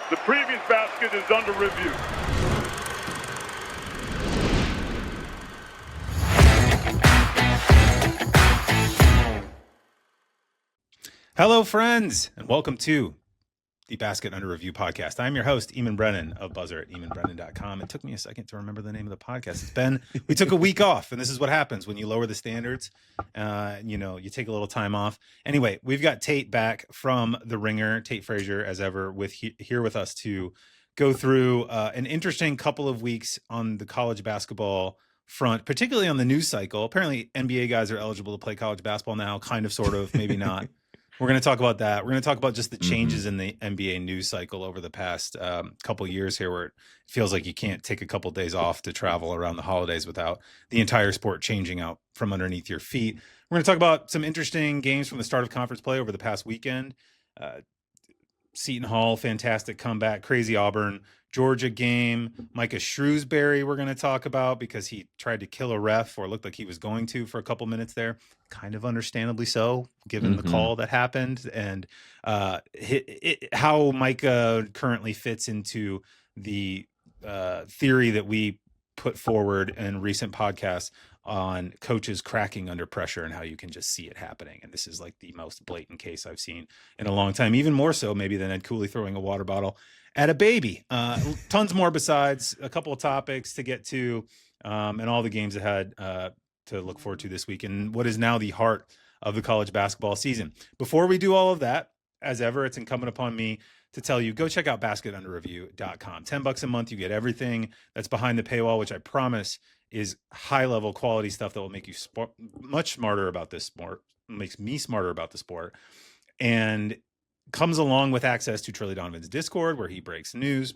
The previous basket is under review. Hello, friends, and welcome to the Basket Under Review podcast. I'm your host, Eamon Brennan of Buzzer at EamonBrennan.com. It took me a second to remember the name of the podcast. We took a week off, and this is what happens when you lower the standards. You take a little time off. Anyway, we've got Tate back from The Ringer, Tate Frazier, as ever, here with us to go through an interesting couple of weeks on the college basketball front, particularly on the news cycle. Apparently, NBA guys are eligible to play college basketball now, kind of, sort of, maybe not. We're going to talk about that. We're going to talk about just the changes in the NBA news cycle over the past couple years here, where it feels like you can't take a couple of days off to travel around the holidays without the entire sport changing out from underneath your feet. We're going to talk about some interesting games from the start of conference play over the past weekend. Seton Hall, fantastic comeback, crazy Auburn, Georgia game. Micah Shrewsberry we're going to talk about because he tried to kill a ref, or looked like he was going to, for a couple minutes there. Kind of understandably so, given the call that happened, and how Micah currently fits into the theory that we put forward in recent podcasts on coaches cracking under pressure and how you can just see it happening. And this is like the most blatant case I've seen in a long time, even more so maybe than Ed Cooley throwing a water bottle at a baby. Tons more besides, a couple of topics to get to, and all the games ahead to look forward to this week, and what is now the heart of the college basketball season. Before we do all of that, as ever, it's incumbent upon me to tell you, go check out basketunderreview.com. $10 a month, you get everything that's behind the paywall, which I promise is high-level quality stuff that will make you much smarter about this sport, makes me smarter about the sport, and comes along with access to Trilly Donovan's Discord, where he breaks news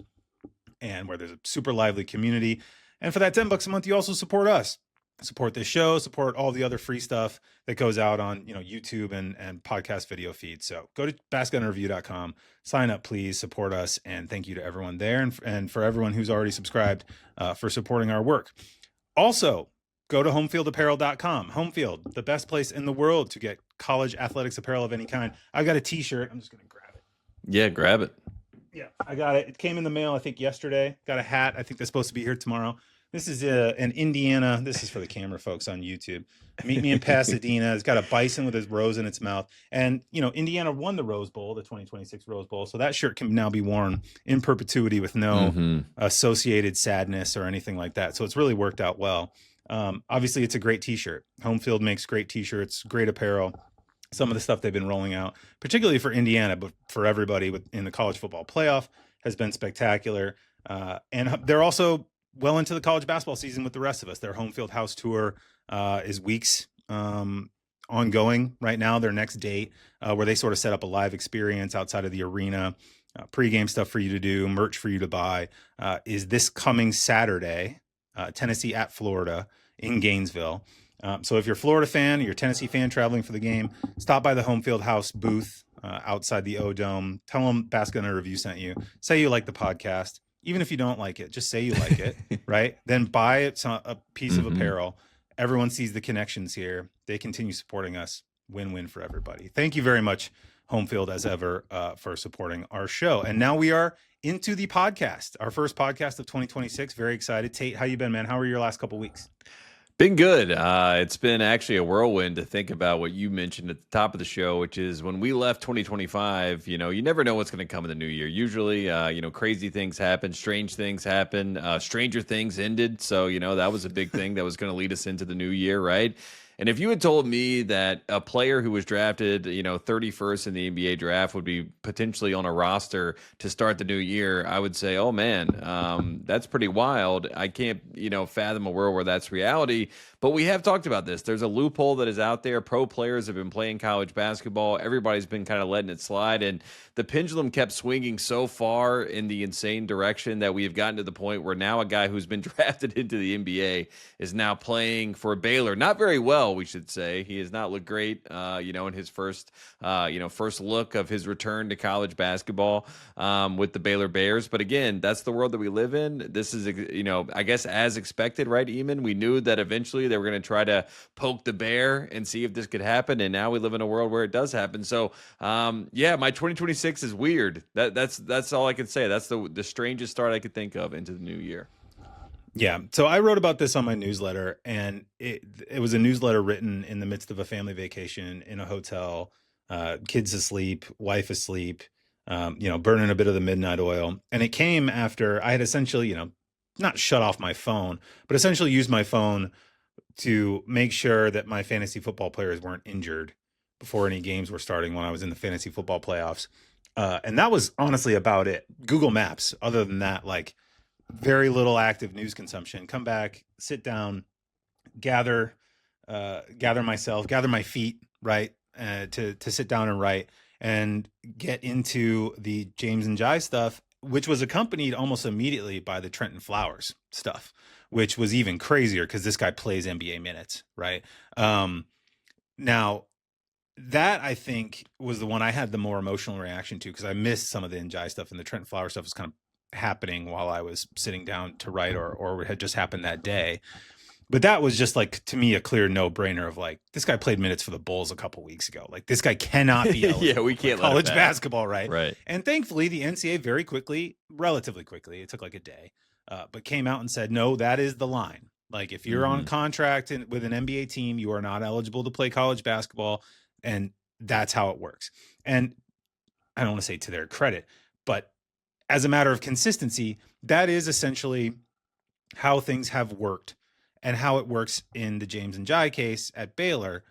and where there's a super lively community. And for that $10 a month, you also support us. Support this show, support all the other free stuff that goes out on YouTube and podcast video feeds. So go to basketunderreview.com, sign up, please, support us, and thank you to everyone there, and for everyone who's already subscribed for supporting our work. Also, go to homefieldapparel.com. Homefield, the best place in the world to get college athletics apparel of any kind. I've got a t-shirt. I'm just going to grab it. Yeah, grab it. Yeah, I got it. It came in the mail, I think, yesterday. Got a hat. I think they're supposed to be here tomorrow. This is an Indiana. This is for the camera folks on YouTube. Meet me in Pasadena. It's got a bison with his rose in its mouth. And, Indiana won the Rose Bowl, the 2026 Rose Bowl. So that shirt can now be worn in perpetuity with no associated sadness or anything like that. So it's really worked out well. Obviously, it's a great t-shirt. Homefield makes great t-shirts, great apparel. Some of the stuff they've been rolling out, particularly for Indiana, but for everybody in the college football playoff, has been spectacular. And they're also well into the college basketball season with the rest of us. Their Home Field House tour is weeks ongoing right now. Their next date, where they sort of set up a live experience outside of the arena, pregame stuff for you to do, merch for you to buy, is this coming Saturday, Tennessee at Florida in Gainesville. So if you're a Florida fan, you're a Tennessee fan traveling for the game, stop by the Home Field House booth outside the O-Dome. Tell them Basket Under Review sent you. Say you like the podcast. Even if you don't like it, just say you like it, right? Then buy a piece of apparel. Everyone sees the connections here. They continue supporting us. Win-win for everybody. Thank you very much, Homefield, as ever, for supporting our show. And now we are into the podcast, our first podcast of 2026. Very excited. Tate, how you been, man? How were your last couple weeks? Been good. It's been actually a whirlwind to think about what you mentioned at the top of the show, which is when we left 2025, you never know what's going to come in the new year. Usually, crazy things happen, strange things happen, Stranger Things ended. So, that was a big thing that was going to lead us into the new year, right? And if you had told me that a player who was drafted, 31st in the NBA draft would be potentially on a roster to start the new year, I would say, oh man, that's pretty wild. I can't, fathom a world where that's reality. But we have talked about this. There's a loophole that is out there. Pro players have been playing college basketball. Everybody's been kind of letting it slide. And the pendulum kept swinging so far in the insane direction that we have gotten to the point where now a guy who's been drafted into the NBA is now playing for Baylor. Not very well, well, we should say. He has not looked great, in his first look of his return to college basketball with the Baylor Bears. But again, that's the world that we live in. This is, I guess as expected, right, Eamon? We knew that eventually they were going to try to poke the bear and see if this could happen. And now we live in a world where it does happen. So, my 2026 is weird. That's all I can say. That's the strangest start I could think of into the new year. Yeah. So I wrote about this on my newsletter, and it was a newsletter written in the midst of a family vacation in a hotel, kids asleep, wife asleep, burning a bit of the midnight oil. And it came after I had essentially, not shut off my phone, but essentially used my phone to make sure that my fantasy football players weren't injured before any games were starting when I was in the fantasy football playoffs. And that was honestly about it. Google Maps, other than that, like, very little active news consumption. Come back, sit down, gather my feet, right, to sit down and write and get into the James and Jai stuff, which was accompanied almost immediately by the Trenton Flowers stuff, which was even crazier because this guy plays NBA minutes, right? Now, that I think was the one I had the more emotional reaction to because I missed some of the Njai stuff, and the Trenton Flowers stuff was kind of happening while I was sitting down to write or had just happened that day. But that was just like, to me, a clear no-brainer of like, this guy played minutes for the Bulls a couple weeks ago. Like, this guy cannot be eligible we can't for college basketball, right? Right. And thankfully, the NCAA relatively quickly, it took like a day, but came out and said, no, that is the line. Like, if you're on contract with an NBA team, you are not eligible to play college basketball, and that's how it works. And I don't want to say to their credit, but as a matter of consistency, that is essentially how things have worked and how it works in the James and Jai case at Baylor,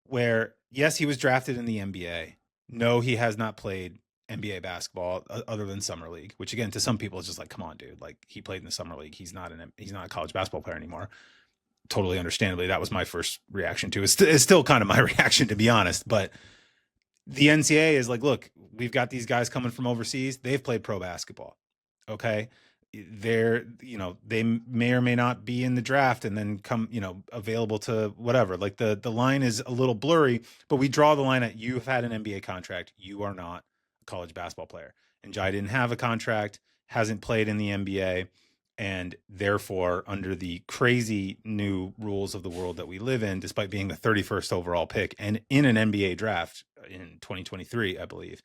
where, yes, he was drafted in the NBA. No, he has not played NBA basketball other than summer league, which again, to some people, is just like, come on, dude, like, he played in the summer league. He's not a college basketball player anymore. Totally understandably, that was my first reaction to it. It's still kind of my reaction, to be honest, but the NCAA is like, look, we've got these guys coming from overseas. They've played pro basketball. Okay. They may or may not be in the draft and then come, available to whatever. Like the line is a little blurry, but we draw the line at, you've had an NBA contract. You are not a college basketball player. And Jai didn't have a contract, hasn't played in the NBA. And therefore, under the crazy new rules of the world that we live in, despite being the 31st overall pick and in an NBA draft in 2023, I believe,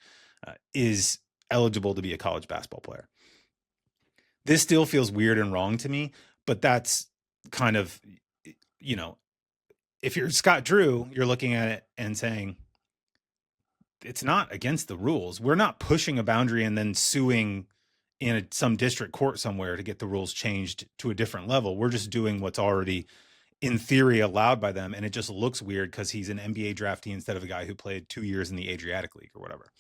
is eligible to be a college basketball player. This still feels weird and wrong to me, but that's kind of, if you're Scott Drew, you're looking at it and saying, it's not against the rules. We're not pushing a boundary and then suing in some district court somewhere to get the rules changed to a different level. We're just doing what's already in theory allowed by them. And it just looks weird because he's an NBA draftee instead of a guy who played 2 years in the Adriatic League or whatever.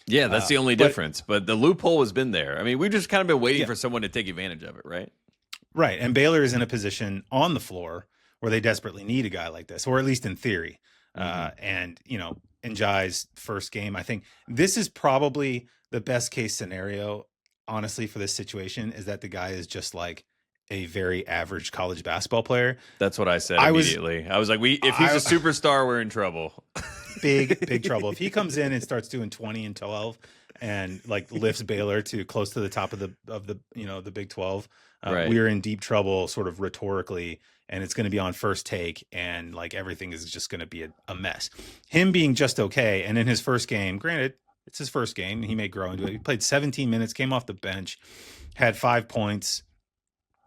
Yeah, that's the only difference. But the loophole has been there. I mean, we've just kind of been waiting for someone to take advantage of it, right? Right. And Baylor is in a position on the floor where they desperately need a guy like this, or at least in theory. And, in Jai's first game, I think this is probably the best case scenario, honestly, for this situation, is that the guy is just like a very average college basketball player. That's what I said immediately. I was like, if he's a superstar, we're in trouble. Big trouble. If he comes in and starts doing 20 and 12 and like lifts Baylor to close to the top of the Big 12, right, we're in deep trouble sort of rhetorically, and it's going to be on First Take, and like everything is just going to be a mess. Him being just okay, and in his first game, granted, it's his first game, he may grow into it. He played 17 minutes, came off the bench, had 5 points,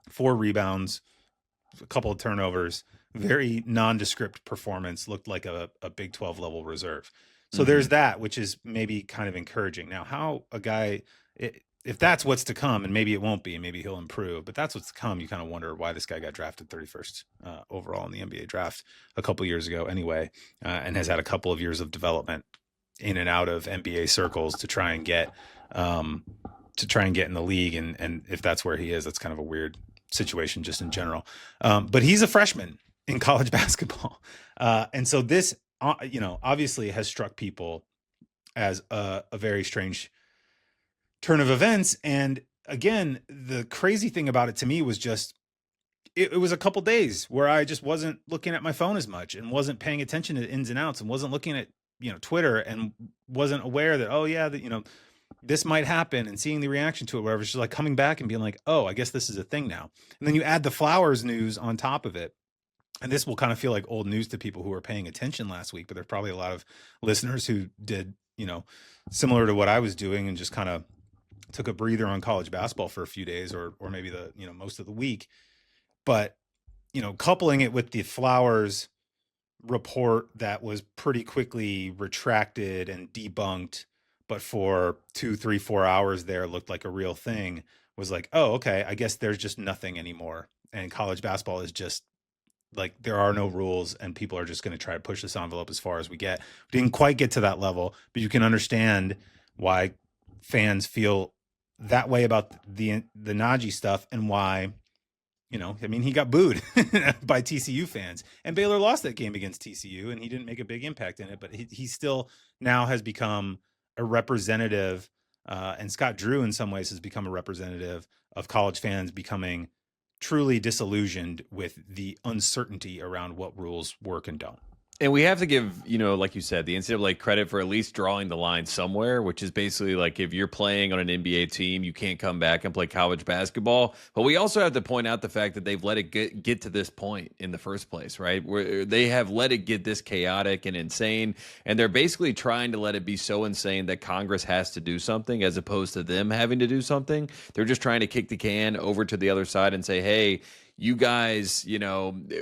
4 rebounds, a couple of turnovers, very nondescript performance, looked like a Big 12 level reserve. So there's that, which is maybe kind of encouraging. Now, how a guy, if that's what's to come, and maybe it won't be, maybe he'll improve, but that's what's to come, you kind of wonder why this guy got drafted 31st overall in the NBA draft a couple years ago anyway, and has had a couple of years of development in and out of NBA circles to try and get in the league. And if that's where he is, that's kind of a weird situation just in general. But he's a freshman in college basketball. And so this, obviously has struck people as a very strange turn of events. And again, the crazy thing about it to me was just, it was a couple days where I just wasn't looking at my phone as much and wasn't paying attention to the ins and outs and wasn't looking at, Twitter, and wasn't aware that, oh yeah, that, this might happen, and seeing the reaction to it, whatever. It's just like coming back and being like, oh, I guess this is a thing now. And then you add the Flowers news on top of it. And this will kind of feel like old news to people who were paying attention last week, but there's probably a lot of listeners who did, similar to what I was doing, and just kind of took a breather on college basketball for a few days, or maybe most of the week. But, coupling it with the Flowers report that was pretty quickly retracted and debunked, but for 2, 3, 4 hours there looked like a real thing, was like, oh, okay, I guess there's just nothing anymore. And college basketball is just like, there are no rules, and people are just going to try to push this envelope as far as we get. We didn't quite get to that level, but you can understand why fans feel that way about the Najee stuff, and why, he got booed by TCU fans, and Baylor lost that game against TCU, and he didn't make a big impact in it, but he still now has become a representative, and Scott Drew in some ways has become a representative of college fans becoming truly disillusioned with the uncertainty around what rules work and don't. And we have to give, like you said, the NCAA credit for at least drawing the line somewhere, which is basically like, if you're playing on an NBA team, you can't come back and play college basketball. But we also have to point out the fact that they've let it get to this point in the first place, right? Where they have let it get this chaotic and insane. And they're basically trying to let it be so insane that Congress has to do something, as opposed to them having to do something. They're just trying to kick the can over to the other side and say, hey, you guys,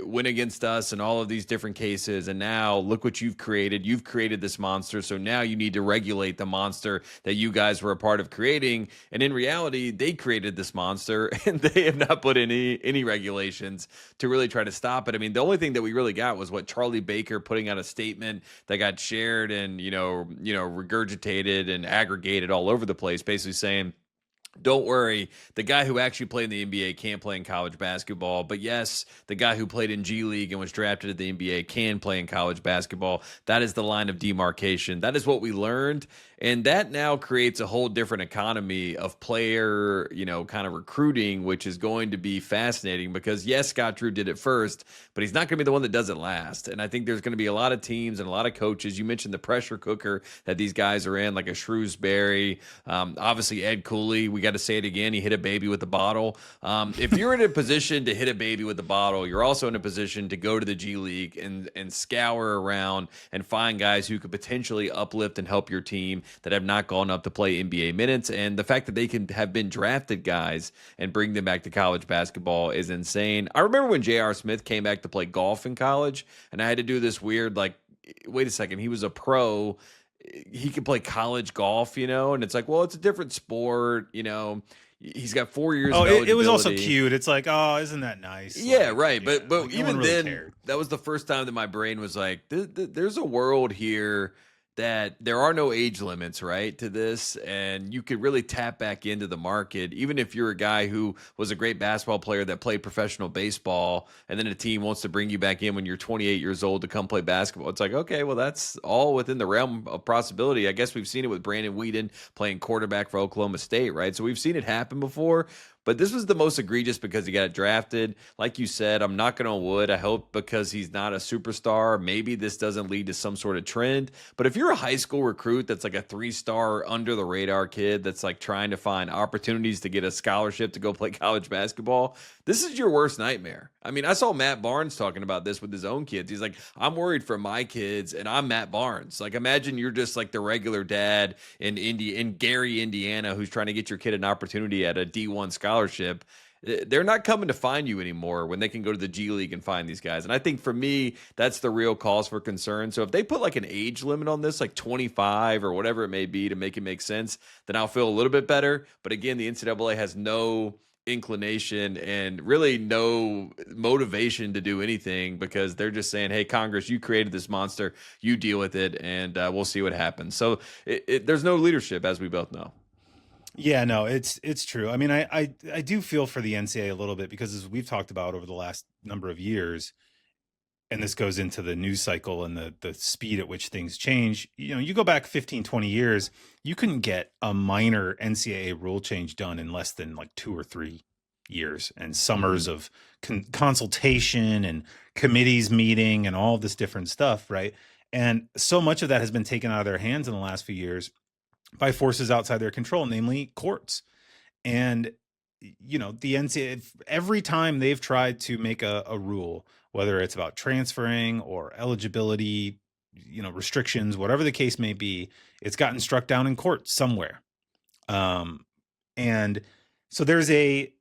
went against us in all of these different cases, and now look what you've created. You've created this monster, so now you need to regulate the monster that you guys were a part of creating. And in reality, they created this monster, and they have not put any regulations to really try to stop it. I mean, the only thing that we really got was what Charlie Baker putting out a statement that got shared and regurgitated and aggregated all over the place, basically saying, don't worry, the guy who actually played in the NBA can't play in college basketball. But yes, the guy who played in G League and was drafted at the NBA can play in college basketball. That is the line of demarcation. That is what we learned. And that now creates a whole different economy of player, kind of recruiting, which is going to be fascinating because, yes, Scott Drew did it first, but he's not going to be the one that does it last. And I think there's going to be a lot of teams and a lot of coaches. You mentioned the pressure cooker that these guys are in, like a Shrewsberry, obviously Ed Cooley. We got to say it again. He hit a baby with a bottle. If you're in a position to hit a baby with a bottle, you're also in a position to go to the G League and scour around and find guys who could potentially uplift and help your team that have not gone up to play NBA minutes. And the fact that they can have been drafted guys and bring them back to college basketball is insane. I remember when J.R. Smith came back to play golf in college, and I had to do this weird, like, wait a second, he was a pro. He could play college golf, and it's like, well, it's a different sport, He's got 4 years. Oh, it was also cute. It's like, oh, isn't that nice? Yeah, right. But like, even no really then, cared. That was the first time that my brain was like, there's a world here that there are no age limits, right, to this, and you could really tap back into the market, even if you're a guy who was a great basketball player that played professional baseball, and then a team wants to bring you back in when you're 28 years old to come play basketball. It's like, okay, well, that's all within the realm of possibility. I guess we've seen it with Brandon Whedon playing quarterback for Oklahoma State, right? So we've seen it happen before. But this was the most egregious because he got drafted. Like you said, I'm knocking on wood. I hope because he's not a superstar, maybe this doesn't lead to some sort of trend. But if you're a high school recruit that's like a 3-star under the radar kid that's like trying to find opportunities to get a scholarship to go play college basketball, this is your worst nightmare. I mean, I saw Matt Barnes talking about this with his own kids. He's like, I'm worried for my kids, and I'm Matt Barnes. Like, imagine you're just like the regular dad in Gary, Indiana, who's trying to get your kid an opportunity at a D1 scholarship. They're not coming to find you anymore when they can go to the G League and find these guys. And I think for me, that's the real cause for concern. So if they put like an age limit on this, like 25 or whatever it may be to make it make sense, then I'll feel a little bit better. But again, the NCAA has no inclination and really no motivation to do anything because they're just saying, hey, Congress, you created this monster, you deal with it, and we'll see what happens. So there's no leadership, as we both know. Yeah, no, it's true. I mean, I do feel for the NCAA a little bit because, as we've talked about over the last number of years, and this goes into the news cycle and the speed at which things change. You go back 15, 20 years, you couldn't get a minor NCAA rule change done in less than like 2 or 3 years and summers of consultation and committees meeting and all this different stuff, right? And so much of that has been taken out of their hands in the last few years by forces outside their control, namely courts. And, you know, the NCAA, every time they've tried to make a rule, whether it's about transferring or eligibility, you know, restrictions, whatever the case may be, it's gotten struck down in court somewhere. And so there's a,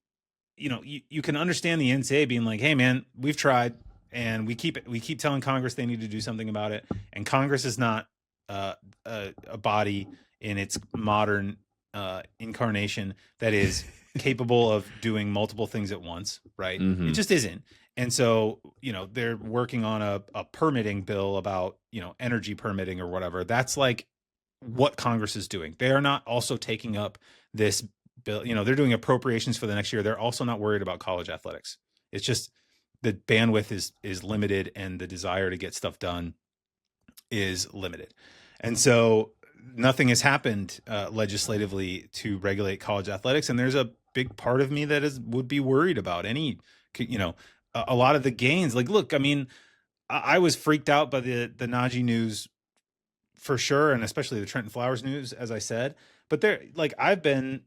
you know, you can understand the NCAA being like, hey man, we've tried and we keep telling Congress they need to do something about it. And Congress is not a body in its modern incarnation that is capable of doing multiple things at once, right? It just isn't. And so, you know, they're working on a permitting bill about, you know, energy permitting or whatever. That's like what Congress is doing. They are not also taking up this bill. You know, they're doing appropriations for the next year. They're also not worried about college athletics. It's just the bandwidth is limited and the desire to get stuff done is limited. And so nothing has happened legislatively to regulate college athletics. And there's a big part of me that would be worried about any, you know, a lot of the gains. Like, look, I mean, I was freaked out by the Najee news for sure. And especially the Trenton Flowers news, as I said, but they're like, I've been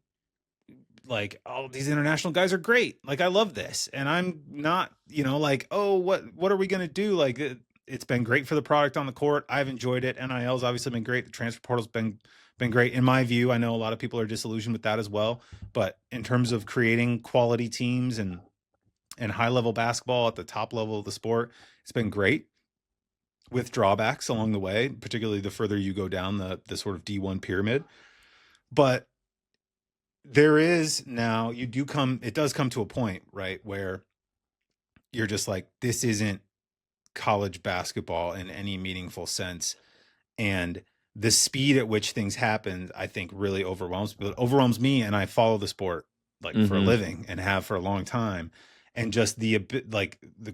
like, oh, these international guys are great. Like, I love this. And I'm not, you know, like, oh, what are we going to do? Like, it's been great for the product on the court. I've enjoyed it. NIL's obviously been great. The transfer portal's been great. In my view, I know a lot of people are disillusioned with that as well. But in terms of creating quality teams and high level basketball at the top level of the sport, it's been great, with drawbacks along the way, particularly the further you go down the sort of D1 pyramid. But there is now, it does come to a point, right, where you're just like, this isn't college basketball in any meaningful sense. And the speed at which things happen, I think, really overwhelms me. And I follow the sport like for a living and have for a long time. And just the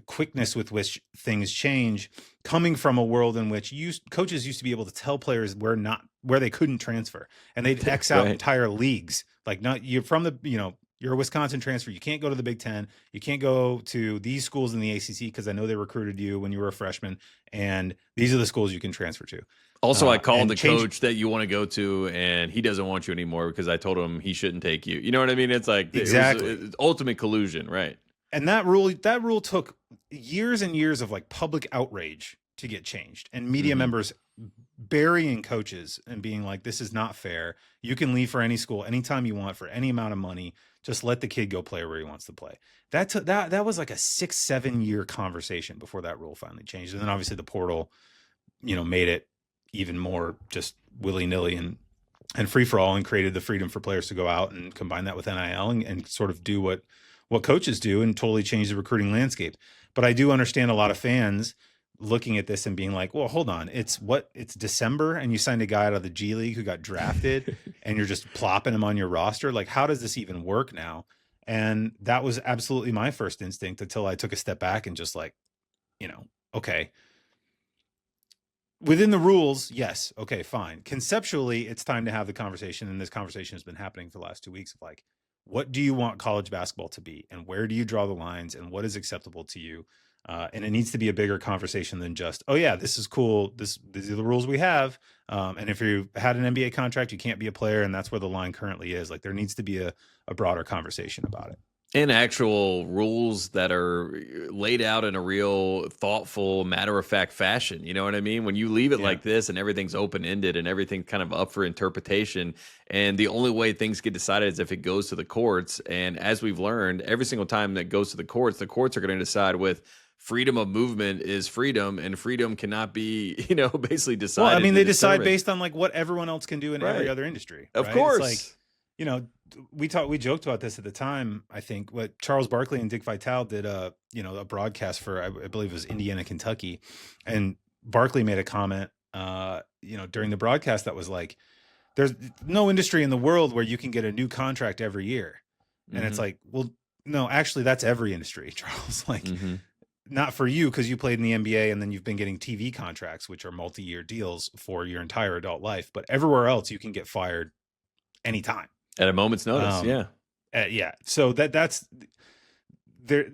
quickness with which things change, coming from a world in which coaches used to be able to tell players where they couldn't transfer, and they'd X out entire leagues. Like, you're from the, you know, you're a Wisconsin transfer, you can't go to the Big Ten, you can't go to these schools in the ACC because I know they recruited you when you were a freshman, and these are the schools you can transfer to. Also, I called the coach that you want to go to, and he doesn't want you anymore because I told him he shouldn't take you. You know what I mean? It's like exactly it's ultimate collusion, right? And that rule took years and years of like public outrage to get changed, and media members burying coaches and being like, this is not fair. You can leave for any school anytime you want for any amount of money. Just let the kid go play where he wants to play. That was like a 6-7 year conversation before that rule finally changed. And then obviously the portal, you know, made it even more just willy-nilly and free for all, and created the freedom for players to go out and combine that with NIL and sort of do what coaches do and totally change the recruiting landscape. But I do understand a lot of fans looking at this and being like, well, hold on, it's December and you signed a guy out of the G League who got drafted and you're just plopping him on your roster. Like, how does this even work now? And that was absolutely my first instinct until I took a step back and just like, you know, okay, within the rules, yes, okay, fine. Conceptually, it's time to have the conversation. And this conversation has been happening for the last 2 weeks of like, what do you want college basketball to be? And where do you draw the lines? And what is acceptable to you? And it needs to be a bigger conversation than just, oh yeah, this is cool. These are the rules we have. And if you had an NBA contract, you can't be a player. And that's where the line currently is. Like, there needs to be a broader conversation about it. And actual rules that are laid out in a real thoughtful, matter-of-fact fashion. You know what I mean? When you leave it like this and everything's open-ended and everything's kind of up for interpretation, and the only way things get decided is if it goes to the courts. And as we've learned, every single time that goes to the courts are going to decide with freedom of movement is freedom, and freedom cannot be, you know, basically decided. Well, I mean, they decide based on like what everyone else can do in every other industry. Of course. It's like, you know, we joked about this at the time. I think what Charles Barkley and Dick Vitale did a broadcast for, I believe it was Indiana, Kentucky. And Barkley made a comment, during the broadcast that was like, there's no industry in the world where you can get a new contract every year. And it's like, well, no, actually that's every industry, Charles. Like, not for you, because you played in the NBA and then you've been getting TV contracts, which are multi-year deals for your entire adult life. But everywhere else, you can get fired anytime. At a moment's notice, yeah. Yeah. So that's there.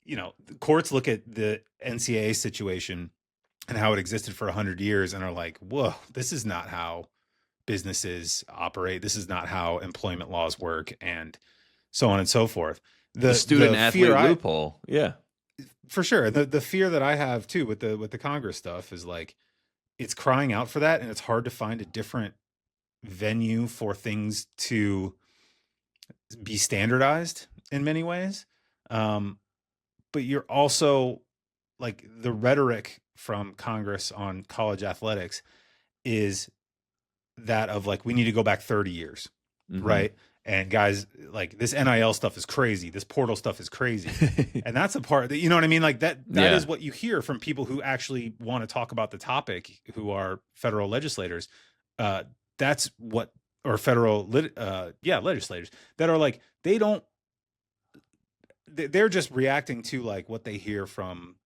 The courts look at the NCAA situation and how it existed for 100 years and are like, whoa, this is not how businesses operate. This is not how employment laws work, and so on and so forth. The student athlete loophole. Yeah. For sure. The fear that I have too with the Congress stuff is like, it's crying out for that, and it's hard to find a different venue for things to be standardized in many ways. But you're also like, the rhetoric from Congress on college athletics is that of like, we need to go back 30 years. Right. And guys, like, this NIL stuff is crazy. This portal stuff is crazy. And that's a part that, you know what I mean? Like that is what you hear from people who actually want to talk about the topic, who are federal legislators. That's what, or federal, legislators that are like, they're just reacting to like what they hear from.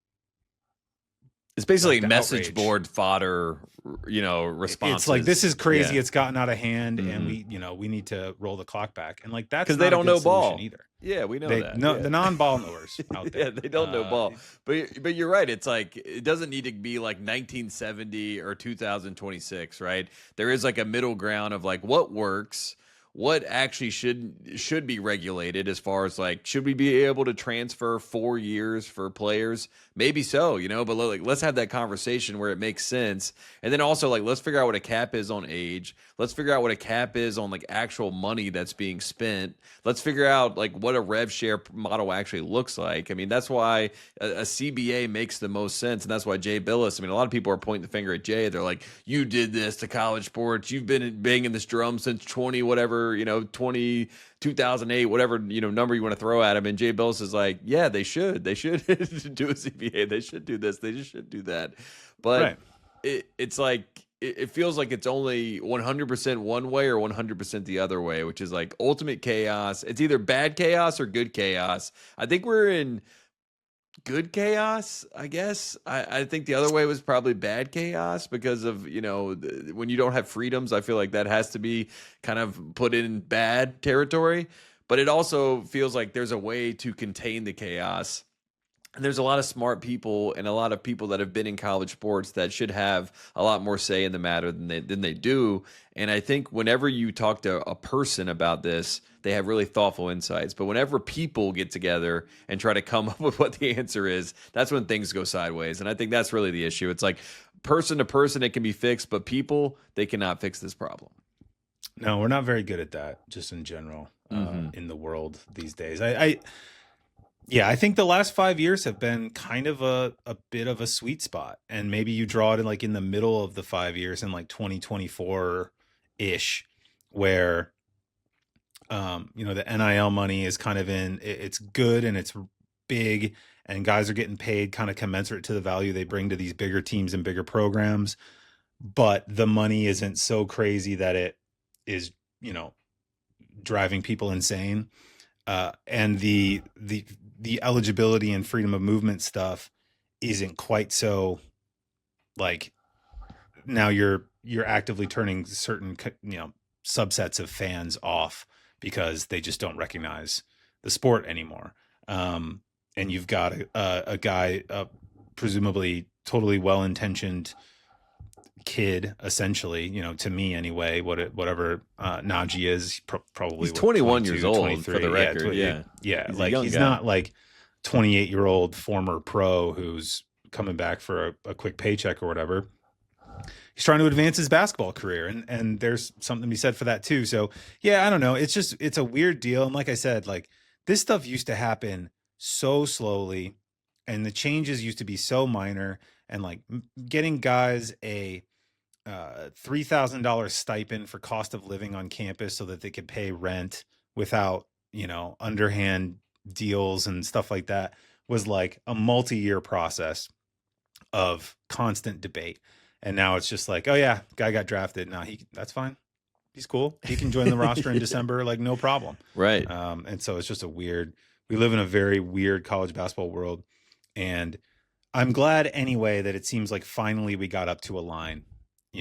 It's basically like message outrage. Board fodder, responses. It's like, this is crazy. Yeah. It's gotten out of hand, and we need to roll the clock back. And like, that's because they don't know ball either. Yeah, we know that. No, the non-ball knowers out there. Yeah, they don't know ball. But you're right. It's like, it doesn't need to be like 1970 or 2026, right? There is like a middle ground of like what works, what actually should be regulated, as far as like, should we be able to transfer 4 years for players? Maybe so, but like, let's have that conversation where it makes sense. And then also, like, let's figure out what a cap is on age. Let's figure out what a cap is on like actual money that's being spent. Let's figure out like what a rev share model actually looks like. I mean, that's why a CBA makes the most sense. And that's why Jay Billis, I mean, a lot of people are pointing the finger at Jay. They're like, you did this to college sports. You've been banging this drum since 2008, whatever, number you want to throw at him. And Jay Billis is like, yeah, they should do a CBA. They should do this. They just should do that. But it's like, it feels like it's only 100% one way or 100% the other way, which is like ultimate chaos. It's either bad chaos or good chaos. I think we're in good chaos, I guess. I think the other way was probably bad chaos, because of, when you don't have freedoms, I feel like that has to be kind of put in bad territory. But it also feels like there's a way to contain the chaos. And there's a lot of smart people and a lot of people that have been in college sports that should have a lot more say in the matter than they do. And I think whenever you talk to a person about this, they have really thoughtful insights. But whenever people get together and try to come up with what the answer is, that's when things go sideways. And I think that's really the issue. It's like, person to person, it can be fixed, but people, they cannot fix this problem. No, we're not very good at that, just in general, in the world these days. Yeah, I think the last 5 years have been kind of a bit of a sweet spot, and maybe you draw it in the middle of the 5 years in like 2024-ish, where the NIL money is kind of it's good and it's big, and guys are getting paid kind of commensurate to the value they bring to these bigger teams and bigger programs, but the money isn't so crazy that it is, driving people insane. And the eligibility and freedom of movement stuff isn't quite so, like, now you're actively turning certain, subsets of fans off because they just don't recognize the sport anymore. And you've got a guy, presumably totally well-intentioned kid, essentially, to me anyway, whatever Najee is, probably he's 21 years old for the record. Yeah. He's not like 28-year-old former pro who's coming back for a quick paycheck or whatever. He's trying to advance his basketball career, and there's something to be said for that too. So yeah, I don't know. It's a weird deal. And like I said, like, this stuff used to happen so slowly, and the changes used to be so minor, and like getting guys a $3,000 stipend for cost of living on campus so that they could pay rent without, underhand deals and stuff like that was like a multi-year process of constant debate. And now it's just like, oh yeah, guy got drafted. No, that's fine. He's cool. He can join the roster in December, like, no problem. Right. And so it's just we live in a very weird college basketball world. And I'm glad anyway that it seems like finally we got up to a line,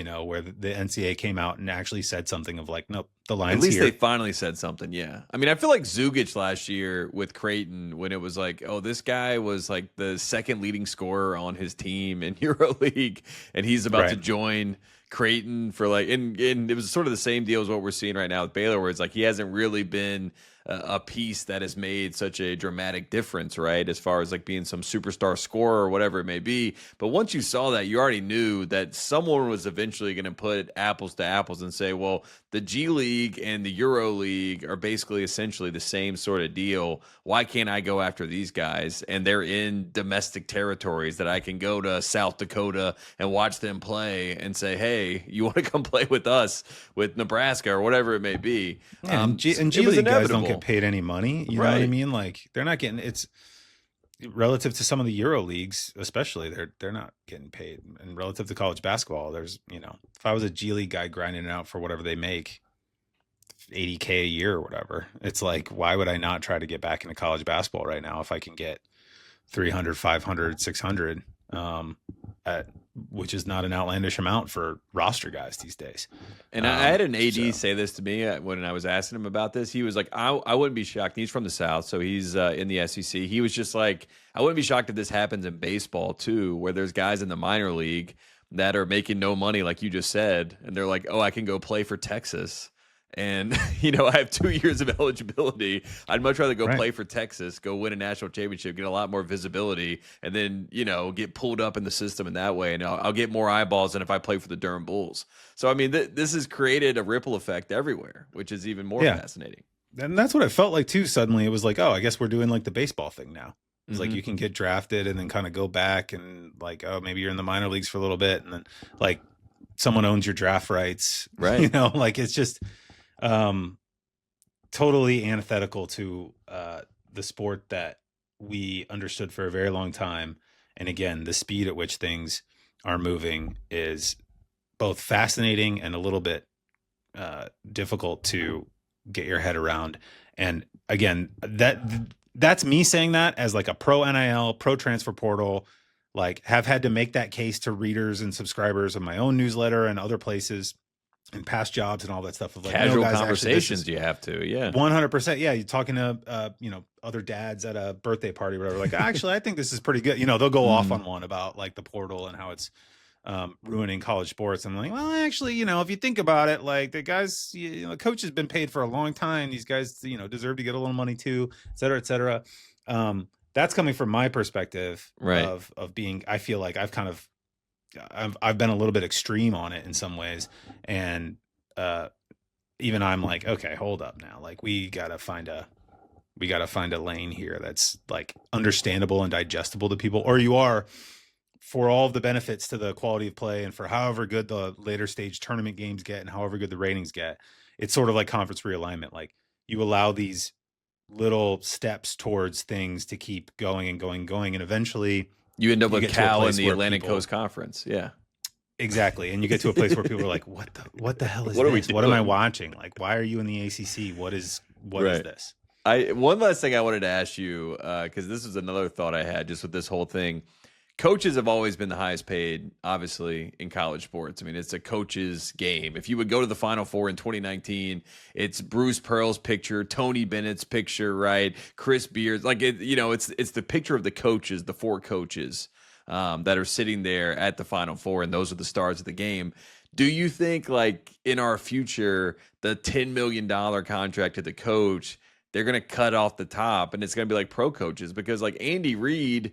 where the NCAA came out and actually said something of like, nope, the line's At least here. they finally said something. Yeah. I mean, I feel like Zugic last year with Creighton, when it was like, oh, this guy was like the second leading scorer on his team in EuroLeague, and he's about to join Creighton for like, and it was sort of the same deal as what we're seeing right now with Baylor, where it's like he hasn't really been a piece that has made such a dramatic difference, right? As far as like being some superstar scorer or whatever it may be. But once you saw that, you already knew that someone was eventually going to put apples to apples and say, well, the G League and the Euro League are basically essentially the same sort of deal. Why can't I go after these guys? And they're in domestic territories that I can go to South Dakota and watch them play and say, hey, you want to come play with us with Nebraska or whatever it may be. And G League guys don't get paid any money. You know what I mean? Like they're not getting, it's relative to some of the Euro leagues, especially they're not getting paid. And relative to college basketball, there's, if I was a G League guy grinding it out for whatever they make, $80K a year or whatever, it's like, why would I not try to get back into college basketball right now if I can get 300, 500, 600, which is not an outlandish amount for roster guys these days. And I had an AD say this to me when I was asking him about this. He was like, I wouldn't be shocked. He's from the South, so he's in the SEC. He was just like, I wouldn't be shocked if this happens in baseball too, where there's guys in the minor league that are making no money, like you just said, and they're like, oh, I can go play for Texas. And, I have 2 years of eligibility. I'd much rather go play for Texas, go win a national championship, get a lot more visibility, and then, get pulled up in the system in that way. And I'll get more eyeballs than if I play for the Durham Bulls. So, I mean, this has created a ripple effect everywhere, which is even more fascinating. And that's what it felt like, too. Suddenly it was like, oh, I guess we're doing like the baseball thing now. It's like you can get drafted and then kind of go back and like, oh, maybe you're in the minor leagues for a little bit. And then like someone owns your draft rights. Right. Like it's just totally antithetical to the sport that we understood for a very long time. And again, the speed at which things are moving is both fascinating and a little bit difficult to get your head around. And again, that's me saying that as like a pro NIL, pro transfer portal, like have had to make that case to readers and subscribers of my own newsletter and other places and past jobs and all that stuff. Of like, casual guys, conversations actually, you have to, 100%. Yeah. You're talking to, other dads at a birthday party or whatever. Like, actually, I think this is pretty good. They'll go off on one about like the portal and how it's ruining college sports. I'm like, well, actually, if you think about it, like the guys, the coach has been paid for a long time. These guys, deserve to get a little money too, et cetera, et cetera. That's coming from my perspective of being, I feel like I've been a little bit extreme on it in some ways. And even I'm like, okay, hold up now. Like we gotta find a lane here that's like understandable and digestible to people, or you are, for all of the benefits to the quality of play and for however good the later stage tournament games get and however good the ratings get. It's sort of like conference realignment. Like you allow these little steps towards things to keep going and going and going. And eventually you end up with Cal in the Atlantic Coast Conference. Yeah, exactly. And you get to a place where people are like, what the hell is this? What am I watching? Like, why are you in the ACC? What is this? One last thing I wanted to ask you, because this is another thought I had just with this whole thing. Coaches have always been the highest paid, obviously, in college sports. I mean, it's a coach's game. If you would go to the Final Four in 2019, it's Bruce Pearl's picture, Tony Bennett's picture, right? Chris Beard's, like it's the picture of the coaches, the four coaches that are sitting there at the Final Four, and those are the stars of the game. Do you think, like in our future, the $10 million contract to the coach, they're going to cut off the top, and it's going to be like pro coaches? Because like Andy Reid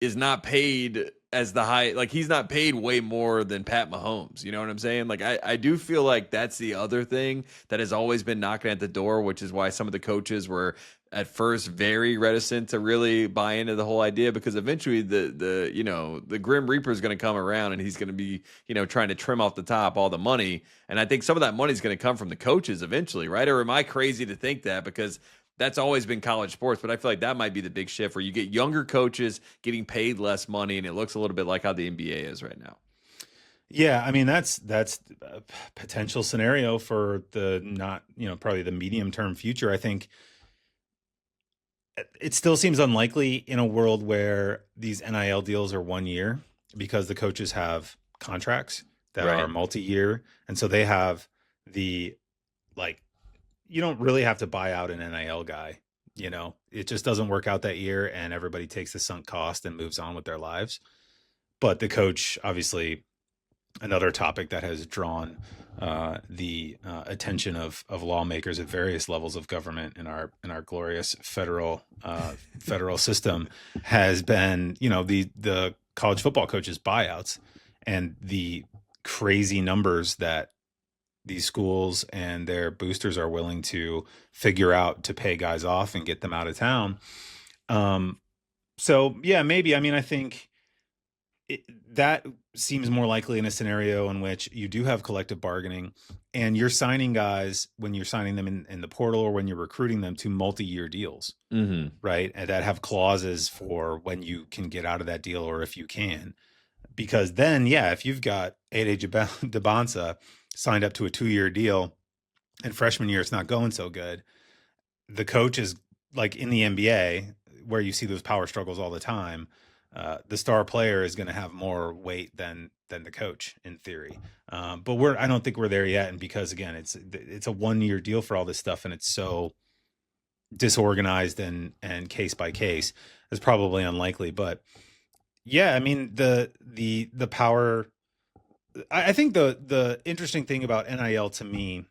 is not paid as the high, like he's not paid way more than Pat Mahomes. You know what I'm saying? Like I do feel like that's the other thing that has always been knocking at the door, which is why some of the coaches were at first very reticent to really buy into the whole idea, because eventually the Grim Reaper is going to come around and he's going to be, trying to trim off the top all the money. And I think some of that money is going to come from the coaches eventually, right? Or am I crazy to think that? Because that's always been college sports, but I feel like that might be the big shift where you get younger coaches getting paid less money, and it looks a little bit like how the NBA is right now. Yeah, I mean that's a potential scenario for the probably the medium term future. I think it still seems unlikely in a world where these NIL deals are 1 year because the coaches have contracts. that are multi-year. And so they have the, like, you don't really have to buy out an NIL guy. You know, it just doesn't work out that year and everybody takes the sunk cost and moves on with their lives. But the coach, obviously, another topic that has drawn the attention of lawmakers at various levels of government in our glorious federal system has been, you know, the college football coaches buyouts and the crazy numbers that these schools and their boosters are willing to figure out to pay guys off and get them out of town. So yeah, maybe. I mean, I think that seems more likely in a scenario in which you do have collective bargaining and you're signing guys when you're signing them in the portal or when you're recruiting them to multi-year deals, right? And that have clauses for when you can get out of that deal or if you can. Because then, yeah, if you've got Ade Debonsa signed up to a 2-year deal and freshman year it's not going so good, the coach is like in the NBA where you see those power struggles all the time. The star player is going to have more weight than the coach in theory. But I don't think we're there yet. And because again, it's a 1-year deal for all this stuff. And it's so disorganized and case by case, it's probably unlikely. But yeah, I mean, the power, I think the interesting thing about NIL to me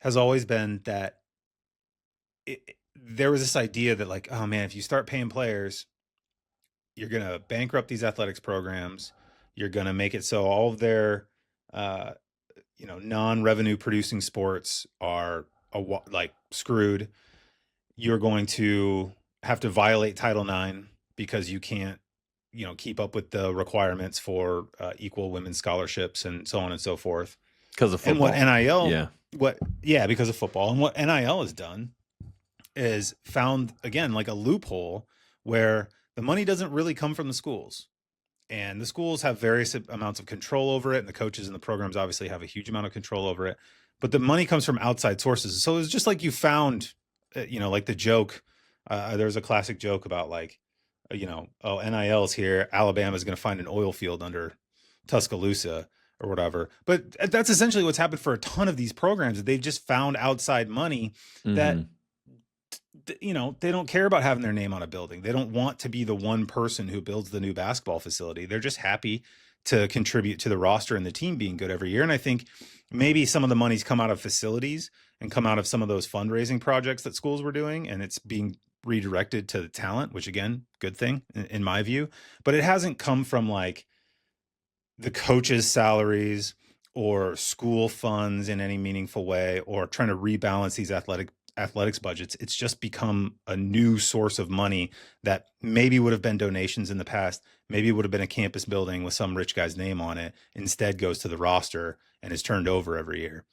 has always been that there was this idea that like, oh man, if you start paying players, you're going to bankrupt these athletics programs. You're going to make it so all of their, non-revenue producing sports are like screwed. You're going to have to violate Title IX because you can't, keep up with the requirements for equal women's scholarships and so on and so forth. Because of football. And what NIL, because of football. And what NIL has done is found, again, like a loophole where the money doesn't really come from the schools, and the schools have various amounts of control over it. And the coaches and the programs obviously have a huge amount of control over it, but the money comes from outside sources. So it's just like you found, like the joke, there's a classic joke about like, NIL's here. Alabama's going to find an oil field under Tuscaloosa or whatever. But that's essentially what's happened for a ton of these programs. They've just found outside money that, they don't care about having their name on a building. They don't want to be the one person who builds the new basketball facility. They're just happy to contribute to the roster and the team being good every year. And I think maybe some of the money's come out of facilities and come out of some of those fundraising projects that schools were doing, and it's being redirected to the talent, which again, good thing in my view. But it hasn't come from like the coaches' salaries or school funds in any meaningful way, or trying to rebalance these athletics budgets. It's just become a new source of money that maybe would have been donations in the past, maybe would have been a campus building with some rich guy's name on it, instead goes to the roster and is turned over every year.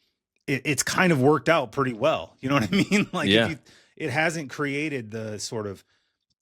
It's kind of worked out pretty well. You know what I mean? Like, it hasn't created the sort of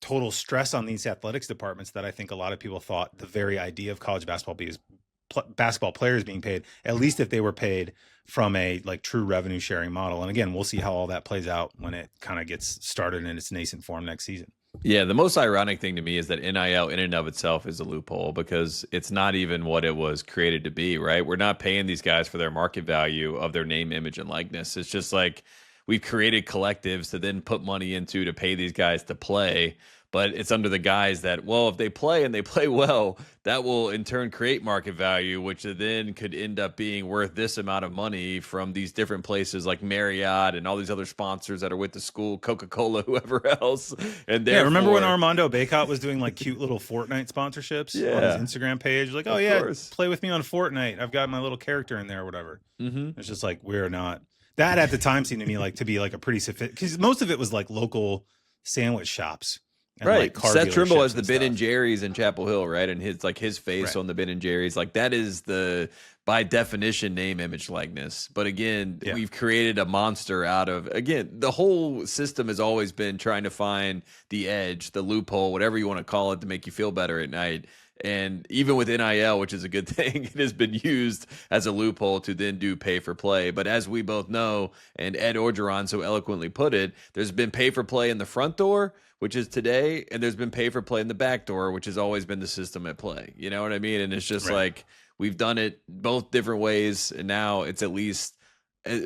total stress on these athletics departments that I think a lot of people thought the very idea of college basketball players being paid, at least if they were paid from a like true revenue sharing model. And again, we'll see how all that plays out when it kind of gets started in its nascent form next season. Yeah, the most ironic thing to me is that NIL in and of itself is a loophole, because it's not even what it was created to be, right? We're not paying these guys for their market value of their name, image, and likeness. It's just like we've created collectives to then put money into to pay these guys to play. But it's under the guise that, well, if they play and they play well, that will in turn create market value, which then could end up being worth this amount of money from these different places like Marriott and all these other sponsors that are with the school, Coca-Cola, whoever else. And remember when Armando Bacot was doing like cute little Fortnite sponsorships on his Instagram page? Like, oh yeah, play with me on Fortnite. I've got my little character in there or whatever. It's just like, we're not. That at the time seemed to me like to be like a pretty sophisticated, because most of it was like local sandwich shops. And right. Like car Seth Trimble has the and Ben stuff. and Jerry's in Chapel Hill, right? And his face on the Ben and Jerry's. Like, that is the, by definition, name, image, likeness. But again, we've created a monster out of, again, the whole system has always been trying to find the edge, the loophole, whatever you want to call it, to make you feel better at night. And even with NIL, which is a good thing, it has been used as a loophole to then do pay for play. But as we both know, and Ed Orgeron so eloquently put it, there's been pay for play in the front door, which is today, and there's been pay for play in the back door, which has always been the system at play. You know what I mean? And it's just like, we've done it both different ways, and now it's at least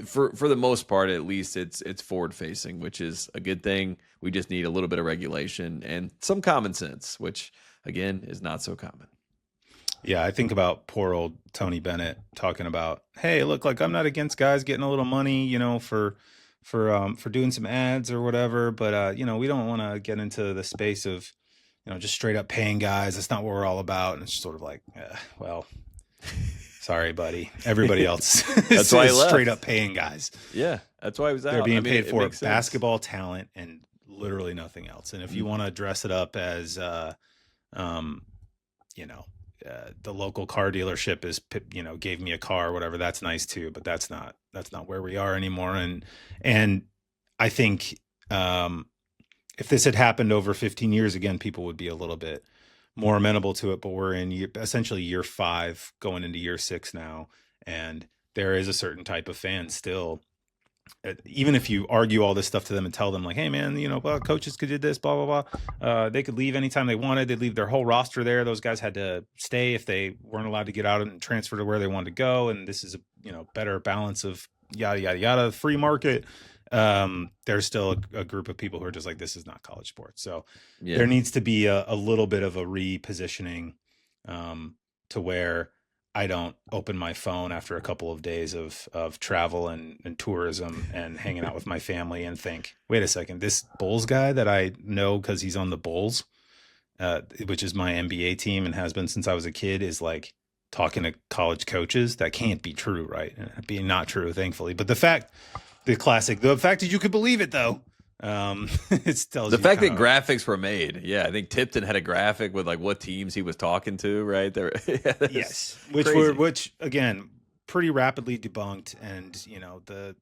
for the most part, at least it's forward facing, which is a good thing. We just need a little bit of regulation and some common sense, which again is not so common. Yeah, I think about poor old Tony Bennett talking about, hey, look, like I'm not against guys getting a little money, you know, for doing some ads or whatever, but you know, we don't want to get into the space of, you know, just straight up paying guys. That's not what we're all about. And it's sort of like, well, sorry, buddy. Everybody else that's why is straight up paying guys. Yeah, that's why I was out. They're being paid for it basketball talent and literally nothing else. And if you want to dress it up as, you know, the local car dealership is, you know, gave me a car or whatever, that's nice too, but that's not where we are anymore. And I think if this had happened over 15 years, again, people would be a little bit more amenable to it, but we're in essentially year 5 going into year 6 now. And there is a certain type of fan still, even if you argue all this stuff to them and tell them like, hey man, you know, well, coaches could do this, blah, blah, blah. They could leave anytime they wanted. They'd leave their whole roster there. Those guys had to stay if they weren't allowed to get out and transfer to where they wanted to go. And this is a, you know, better balance of yada, yada, yada, free market. There's still a group of people who are just like, this is not college sports. So there needs to be a little bit of a repositioning, to where I don't open my phone after a couple of days of travel and tourism and hanging out with my family and think, wait a second, this Bulls guy that I know because he's on the Bulls, which is my NBA team and has been since I was a kid, is like talking to college coaches. That can't be true, right? Being not true, thankfully. But the fact that you could believe it, though, it tells the you fact that graphics were made. Yeah, I think Tipton had a graphic with like what teams he was talking to, right there. Yes, which again pretty rapidly debunked, and you know the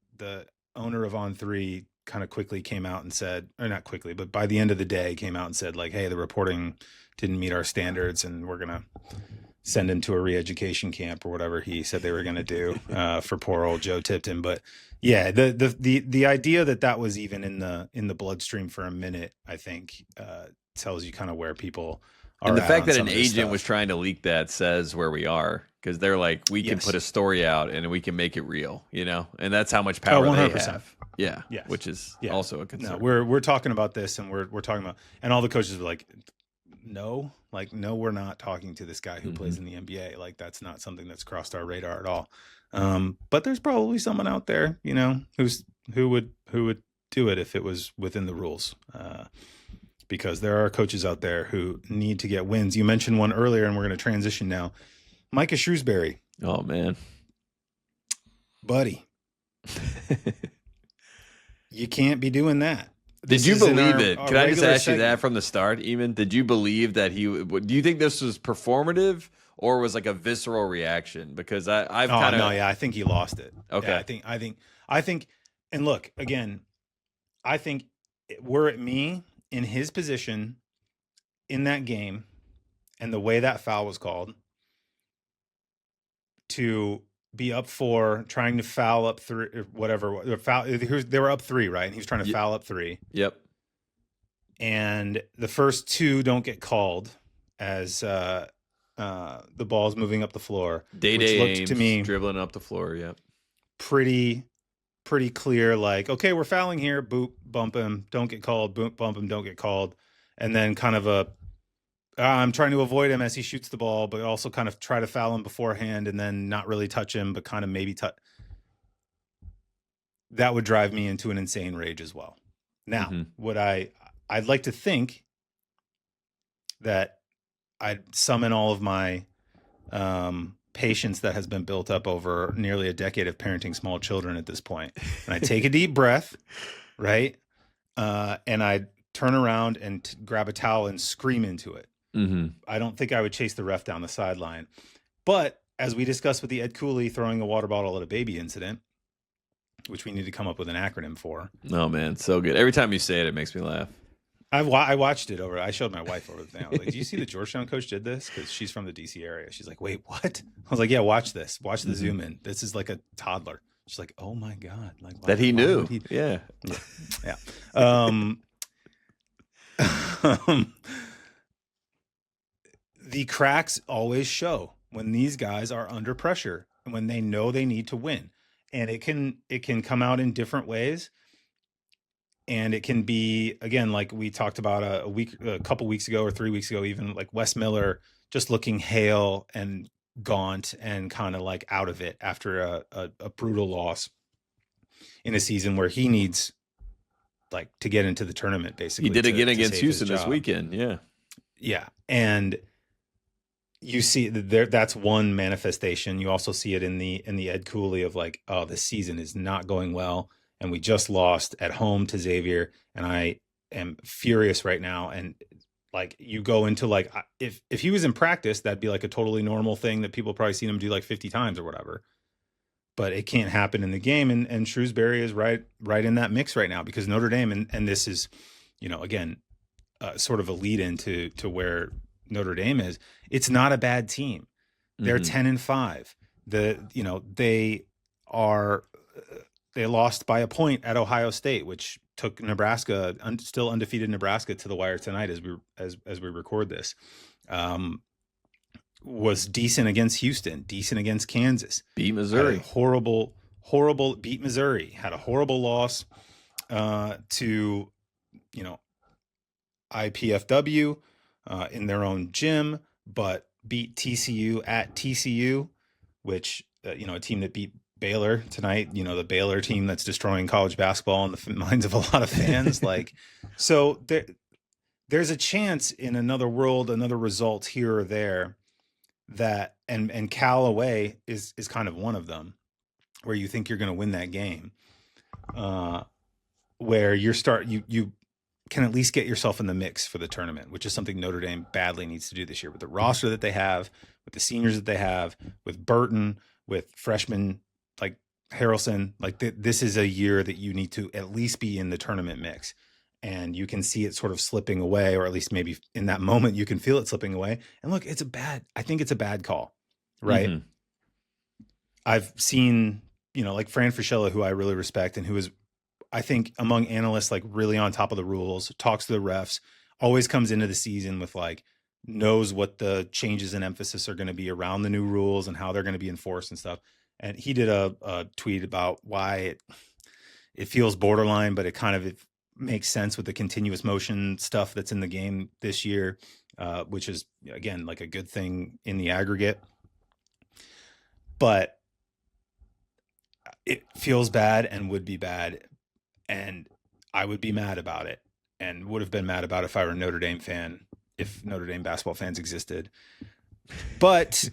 owner of On3 kind of quickly came out and said, or not quickly, but by the end of the day came out and said like, hey, the reporting didn't meet our standards, and we're gonna send him to a re-education camp or whatever he said they were going to do for poor old Joe Tipton. But yeah, the idea that was even in the bloodstream for a minute, I think, tells you kind of where people are. And the fact that an agent was trying to leak that says where we are, because they're like, we can put a story out and we can make it real, you know, and that's how much power they have. Yeah, which is also a concern. No, we're talking about this, and we're talking about, and all the coaches are like, no, we're not talking to this guy who plays in the NBA. Like, that's not something that's crossed our radar at all. But there's probably someone out there, you know, who would do it if it was within the rules. Because there are coaches out there who need to get wins. You mentioned one earlier, and we're going to transition now. Micah Shrewsberry. Oh man, buddy, you can't be doing that. Did you believe it? Can I just ask you that from the start, Eamon? Did you believe that do you think this was performative or was like a visceral reaction? Because I think he lost it. Okay. Yeah, I think, and look, again, I think were it me in his position in that game and the way that foul was called, to be up 4, trying to foul up 3, or whatever. They were up 3, right? And he was trying to foul up 3. Yep. And the first 2 don't get called as the ball's moving up the floor. Day-Day looked Ames to me dribbling up the floor. Yep. Pretty clear. Like, okay, we're fouling here. Boop, bump him. Don't get called. Boop, bump him. Don't get called. And then kind of I'm trying to avoid him as he shoots the ball, but also kind of try to foul him beforehand and then not really touch him, but kind of maybe touch. That would drive me into an insane rage as well. Now, I'd like to think that I'd summon all of my patience that has been built up over nearly a decade of parenting small children at this point. And I take a deep breath, right? And I turn around and grab a towel and scream into it. I don't think I would chase the ref down the sideline. But as we discussed with the Ed Cooley throwing a water bottle at a baby incident, which we need to come up with an acronym for. Oh, man, so good. Every time you say it, it makes me laugh. I watched it over. I showed my wife over the thing. I was like, do you see the Georgetown coach did this? Because she's from the D.C. area. She's like, wait, what? I was like, yeah, watch this. Watch the zoom in. This is like a toddler. She's like, oh, my God. Like that he knew. Yeah. The cracks always show when these guys are under pressure and when they know they need to win. And it can come out in different ways. And it can be, again, like we talked about a couple weeks ago or 3 weeks ago, even, like Wes Miller just looking hale and gaunt and kind of like out of it after a brutal loss in a season where he needs like to get into the tournament. Basically, he did again against Houston this weekend. Yeah, and you see that's one manifestation. You also see it in the Ed Cooley of like, oh, this season is not going well, and we just lost at home to Xavier, and I am furious right now. And like, you go into like, if he was in practice, that'd be like a totally normal thing that people probably seen him do like 50 times or whatever. But it can't happen in the game, and Shrewsberry is right in that mix right now, because Notre Dame, and this is, again, sort of a lead into where Notre Dame is. It's not a bad team. They're 10-5. They lost by a point at Ohio State, which took Nebraska, still undefeated Nebraska, to the wire tonight as we record this. Was decent against Houston, decent against Kansas, beat Missouri, horrible beat Missouri, had a horrible loss to IPFW in their own gym, but beat TCU at TCU, which a team that beat Baylor tonight, the Baylor team that's destroying college basketball in the minds of a lot of fans. Like, so there's a chance in another world, another result here or there, that and Cal away is kind of one of them, where you think you're going to win that game, where you can at least get yourself in the mix for the tournament, which is something Notre Dame badly needs to do this year with the roster that they have, with the seniors that they have, with Burton, with freshmen like Harrelson. Like, this is a year that you need to at least be in the tournament mix. And you can see it sort of slipping away, or at least maybe in that moment you can feel it slipping away. And look, I think it's a bad call, right? Mm-hmm. I've seen, like Fran Fraschilla, who I really respect and who is, I think, among analysts, like really on top of the rules, talks to the refs, always comes into the season with like, knows what the changes in emphasis are going to be around the new rules and how they're going to be enforced and stuff. And he did a tweet about why it feels borderline, but it makes sense with the continuous motion stuff that's in the game this year, which is, again, like a good thing in the aggregate. But it feels bad and would be bad, and I would be mad about it, and would have been mad about it if I were a Notre Dame fan, if Notre Dame basketball fans existed. But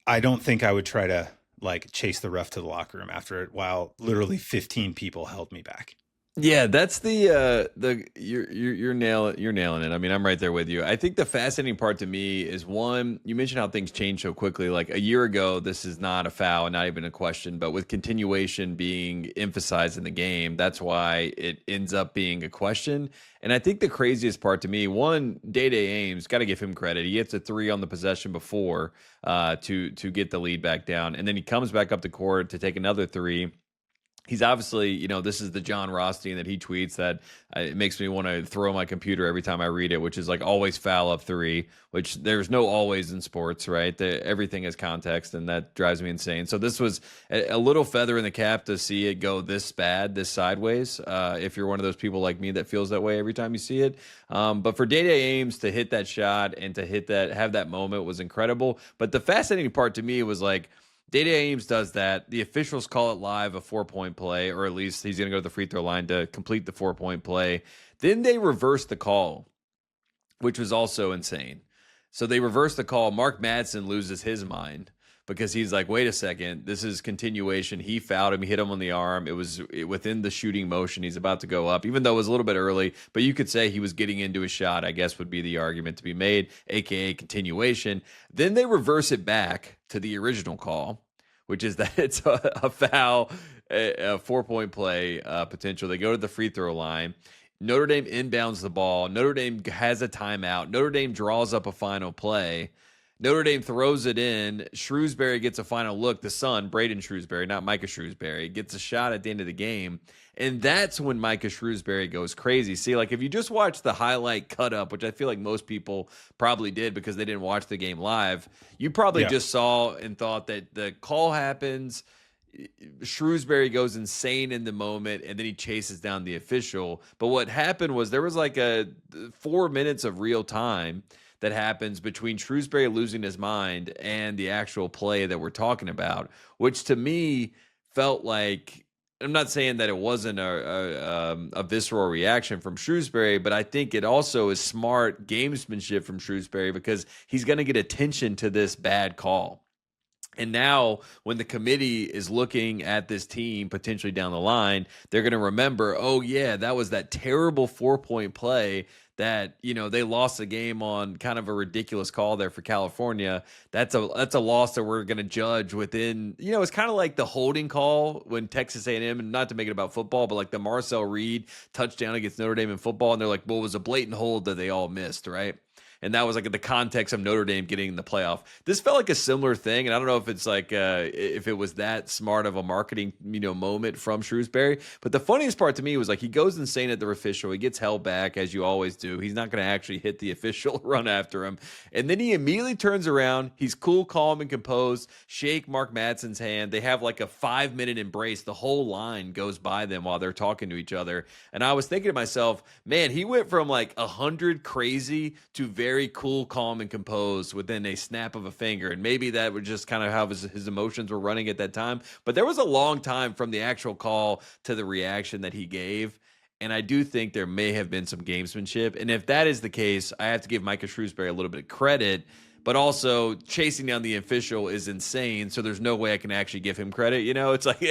I don't think I would try to like chase the ref to the locker room after it, while literally 15 people held me back. Yeah, that's you're nailing it. I mean, I'm right there with you. I think the fascinating part to me is, one, you mentioned how things change so quickly. Like a year ago, this is not a foul and not even a question, but with continuation being emphasized in the game, that's why it ends up being a question. And I think the craziest part to me, one, Day-Day Ames, got to give him credit. He hits a three on the possession before to get the lead back down, and then he comes back up the court to take another three. He's obviously, this is the John Rothstein that he tweets that it makes me want to throw my computer every time I read it, which is like always foul up three, which there's no always in sports, right? Everything has context, and that drives me insane. So this was a little feather in the cap to see it go this bad, this sideways, if you're one of those people like me that feels that way every time you see it. But for Day-Day Ames to hit that shot and to have that moment was incredible. But the fascinating part to me was like, Day-Day Ames does that. The officials call it live a 4-point play, or at least he's going to go to the free throw line to complete the 4-point play. Then they reverse the call, which was also insane. So they reverse the call. Mark Madsen loses his mind because he's like, wait a second, this is continuation. He fouled him. He hit him on the arm. It was within the shooting motion. He's about to go up, even though it was a little bit early. But you could say he was getting into a shot, I guess would be the argument to be made, a.k.a. continuation. Then they reverse it back to the original call, which is that it's a foul, a 4-point play potential. They go to the free throw line. Notre Dame inbounds the ball. Notre Dame has a timeout. Notre Dame draws up a final play. Notre Dame throws it in. Shrewsberry gets a final look. The son, Braden Shrewsberry, not Micah Shrewsberry, gets a shot at the end of the game. And that's when Micah Shrewsberry goes crazy. See, like if you just watch the highlight cut up, which I feel like most people probably did because they didn't watch the game live, you probably just saw and thought that the call happens. Shrewsberry goes insane in the moment, and then he chases down the official. But what happened was there was like 4 minutes of real time that happens between Shrewsberry losing his mind and the actual play that we're talking about, which to me felt like, I'm not saying that it wasn't a visceral reaction from Shrewsberry, but I think it also is smart gamesmanship from Shrewsberry because he's going to get attention to this bad call. And now when the committee is looking at this team potentially down the line, they're going to remember, oh, yeah, that was that terrible 4-point play that, they lost the game on kind of a ridiculous call there for California. That's a loss that we're going to judge within, it's kind of like the holding call when Texas A&M, and not to make it about football, but like the Marcel Reed touchdown against Notre Dame in football. And they're like, well, it was a blatant hold that they all missed, right? And that was like in the context of Notre Dame getting in the playoff. This felt like a similar thing, and I don't know if it's like if it was that smart of a marketing moment from Shrewsberry. But the funniest part to me was like he goes insane at the official. He gets held back as you always do. He's not going to actually hit the official, run after him, and then he immediately turns around. He's cool, calm, and composed. Shake Mark Madsen's hand. They have like a 5-minute embrace. The whole line goes by them while they're talking to each other. And I was thinking to myself, man, he went from like 100 crazy to very cool, calm, and composed within a snap of a finger. And maybe that was just kind of how his emotions were running at that time. But there was a long time from the actual call to the reaction that he gave. And I do think there may have been some gamesmanship. And if that is the case, I have to give Micah Shrewsberry a little bit of credit. But also, chasing down the official is insane, so there's no way I can actually give him credit. It's like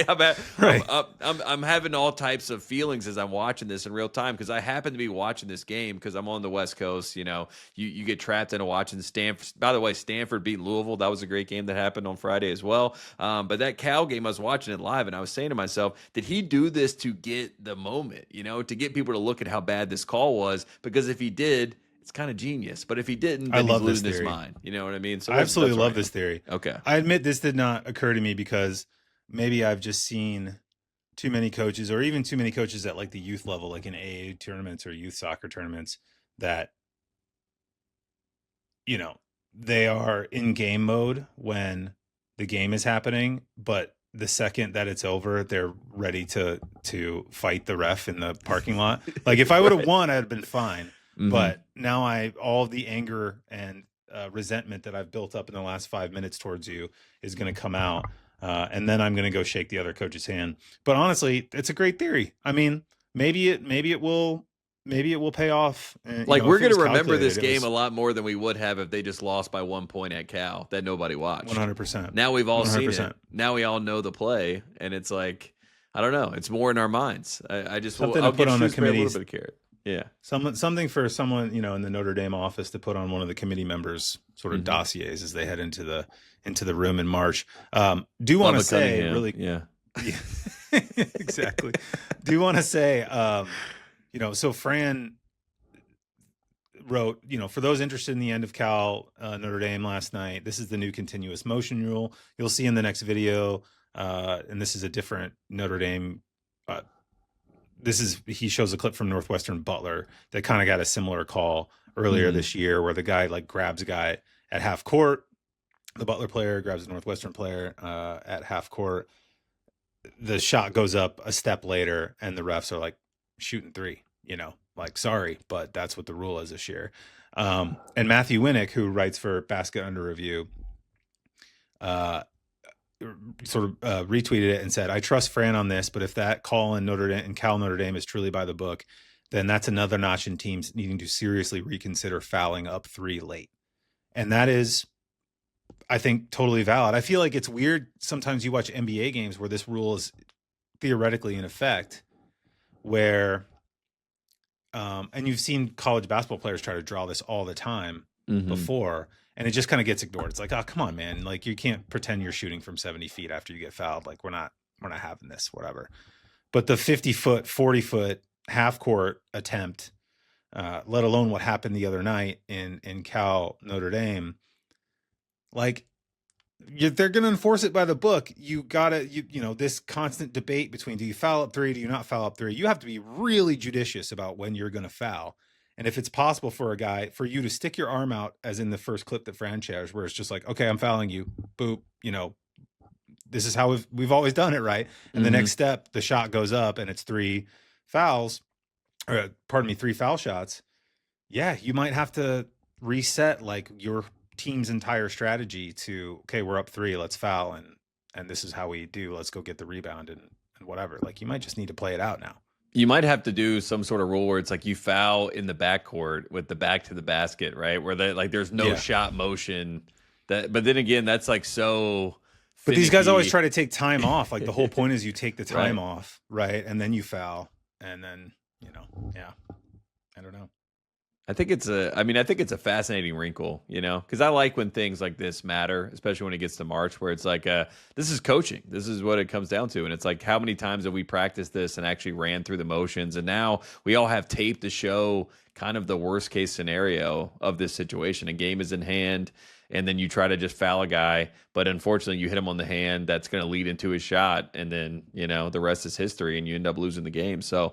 I'm having all types of feelings as I'm watching this in real time because I happen to be watching this game because I'm on the West Coast. You get trapped into watching Stanford. By the way, Stanford beat Louisville. That was a great game that happened on Friday as well. But that Cal game, I was watching it live, and I was saying to myself, did he do this to get the moment? To get people to look at how bad this call was? Because if he did, it's kind of genius. But if he didn't, then he's losing his mind. You know what I mean? So I absolutely love this theory. Okay. I admit this did not occur to me because maybe I've just seen too many coaches, or even too many coaches at like the youth level, like in AA tournaments or youth soccer tournaments, that, they are in game mode when the game is happening, but the second that it's over, they're ready to fight the ref in the parking lot. Like if I would have won, I'd have been fine. Mm-hmm. But now all the anger and resentment that I've built up in the last 5 minutes towards you is going to come out. And then I'm going to go shake the other coach's hand. But honestly, it's a great theory. I mean, maybe it will pay off. Like we're going to remember this game a lot more than we would have if they just lost by 1 point at Cal that nobody watched. 100%. Now we've all 100%. Seen it. Now we all know the play, and it's like, I don't know. It's more in our minds. I'll give Shrewsberry a little bit of carrot. Yeah. Something for someone, in the Notre Dame office to put on one of the committee members' sort of dossiers as they head into the room in March. Do want to say really, yeah. Exactly. Do want to say, so Fran wrote, for those interested in the end of Cal Notre Dame last night, this is the new continuous motion rule. You'll see in the next video, and this is a different Notre Dame. He shows a clip from Northwestern Butler that kind of got a similar call earlier this year where the guy like grabs a guy at half court. The Butler player grabs the Northwestern player at half court. The shot goes up a step later and the refs are like shooting three, like, sorry, but that's what the rule is this year. And Matthew Winnick, who writes for Basket Under Review, retweeted it and said, I trust Fran on this, but if that call in Cal Notre Dame is truly by the book, then that's another notch in teams needing to seriously reconsider fouling up 3 late. And that is, I think, totally valid. I feel like it's weird. Sometimes you watch NBA games where this rule is theoretically in effect, where, and you've seen college basketball players try to draw this all the time before, and it just kind of gets ignored. It's like, oh, come on, man. Like, you can't pretend you're shooting from 70 feet after you get fouled. Like, we're not having this, whatever. But the 50-foot, 40-foot half-court attempt, let alone what happened the other night in Cal Notre Dame, like they're going to enforce it by the book. You gotta, this constant debate between, do you foul up 3? Do you not foul up 3? You have to be really judicious about when you're going to foul. And if it's possible for you to stick your arm out, as in the first clip that Fran shares, where it's just like, okay, I'm fouling you, boop, this is how we've always done it, right? And the next step, the shot goes up and it's 3 fouls, or 3 foul shots. Yeah, you might have to reset like your team's entire strategy to, okay, we're up 3, let's foul, and this is how we do. Let's go get the rebound and whatever. Like, you might just need to play it out now. You might have to do some sort of rule where it's like you foul in the backcourt with the back to the basket, right? Where there's no shot motion. But then again, that's like so finicky. But these guys always try to take time off. Like, the whole point is you take the time off, right? And then you foul, and then I don't know. I think it's a fascinating wrinkle, because I like when things like this matter, especially when it gets to March, where it's like, this is coaching. This is what it comes down to. And it's like, how many times have we practiced this and actually ran through the motions? And now we all have tape to show kind of the worst case scenario of this situation. A game is in hand, and then you try to just foul a guy, but unfortunately you hit him on the hand. That's going to lead into his shot, and then the rest is history, and you end up losing the game. So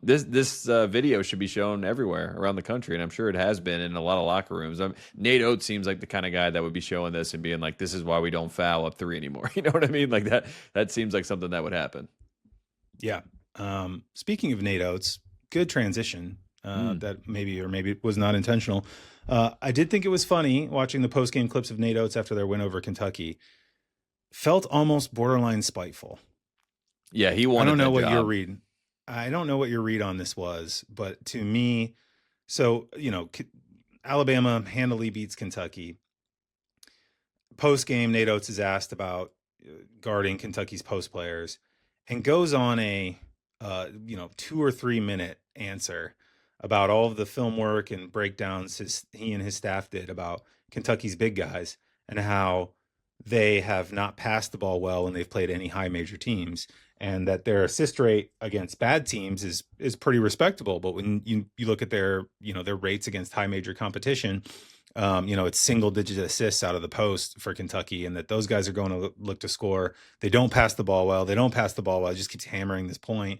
this video should be shown everywhere around the country, and I'm sure it has been in a lot of locker rooms. Nate Oates seems like the kind of guy that would be showing this and being like, "This is why we don't foul up 3 anymore." You know what I mean? Like that seems like something that would happen. Yeah. Speaking of Nate Oates, good transition. That maybe was not intentional. I did think it was funny watching the post-game clips of Nate Oates after their win over Kentucky. Felt almost borderline spiteful. Yeah, he wanted. I don't know what your read. I don't know what your read on this was, but to me, so Alabama handily beats Kentucky. Post-game, Nate Oates is asked about guarding Kentucky's post players, and goes on a 2 or 3 minute answer about all of the film work and breakdowns he and his staff did about Kentucky's big guys and how they have not passed the ball well when they've played any high major teams, and that their assist rate against bad teams is pretty respectable. But when you look at their rates against high major competition, it's single digit assists out of the post for Kentucky, and that those guys are going to look to score. They don't pass the ball well. It just keeps hammering this point.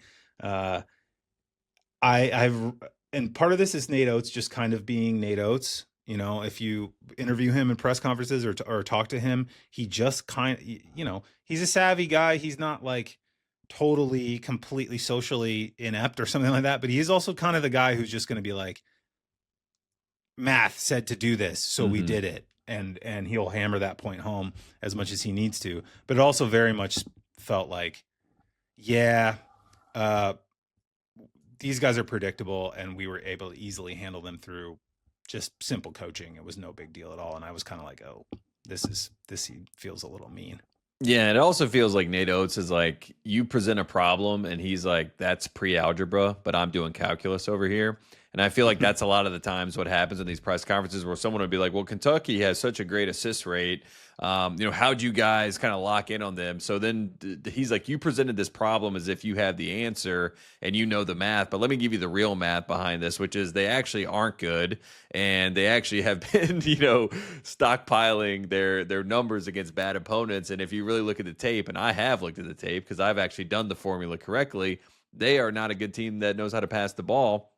And part of this is Nate Oates just kind of being Nate Oates. If you interview him in press conferences or talk to him, he just he's a savvy guy. He's not like totally, completely socially inept or something like that. But he is also kind of the guy who's just going to be like, math said to do this, so we did it. And he'll hammer that point home as much as he needs to. But it also very much felt like, these guys are predictable, and we were able to easily handle them through just simple coaching. It was no big deal at all. And I was kind of like, oh, this feels a little mean. Yeah, it also feels like Nate Oates is like, you present a problem, and he's like, that's pre-algebra, but I'm doing calculus over here. And I feel like that's a lot of the times what happens in these press conferences, where someone would be like, well, Kentucky has such a great assist rate. How'd you guys kind of lock in on them? So then he's like, you presented this problem as if you have the answer and you know the math, but let me give you the real math behind this, which is they actually aren't good, and they actually have been, stockpiling their numbers against bad opponents. And if you really look at the tape, and I have looked at the tape because I've actually done the formula correctly, they are not a good team that knows how to pass the ball.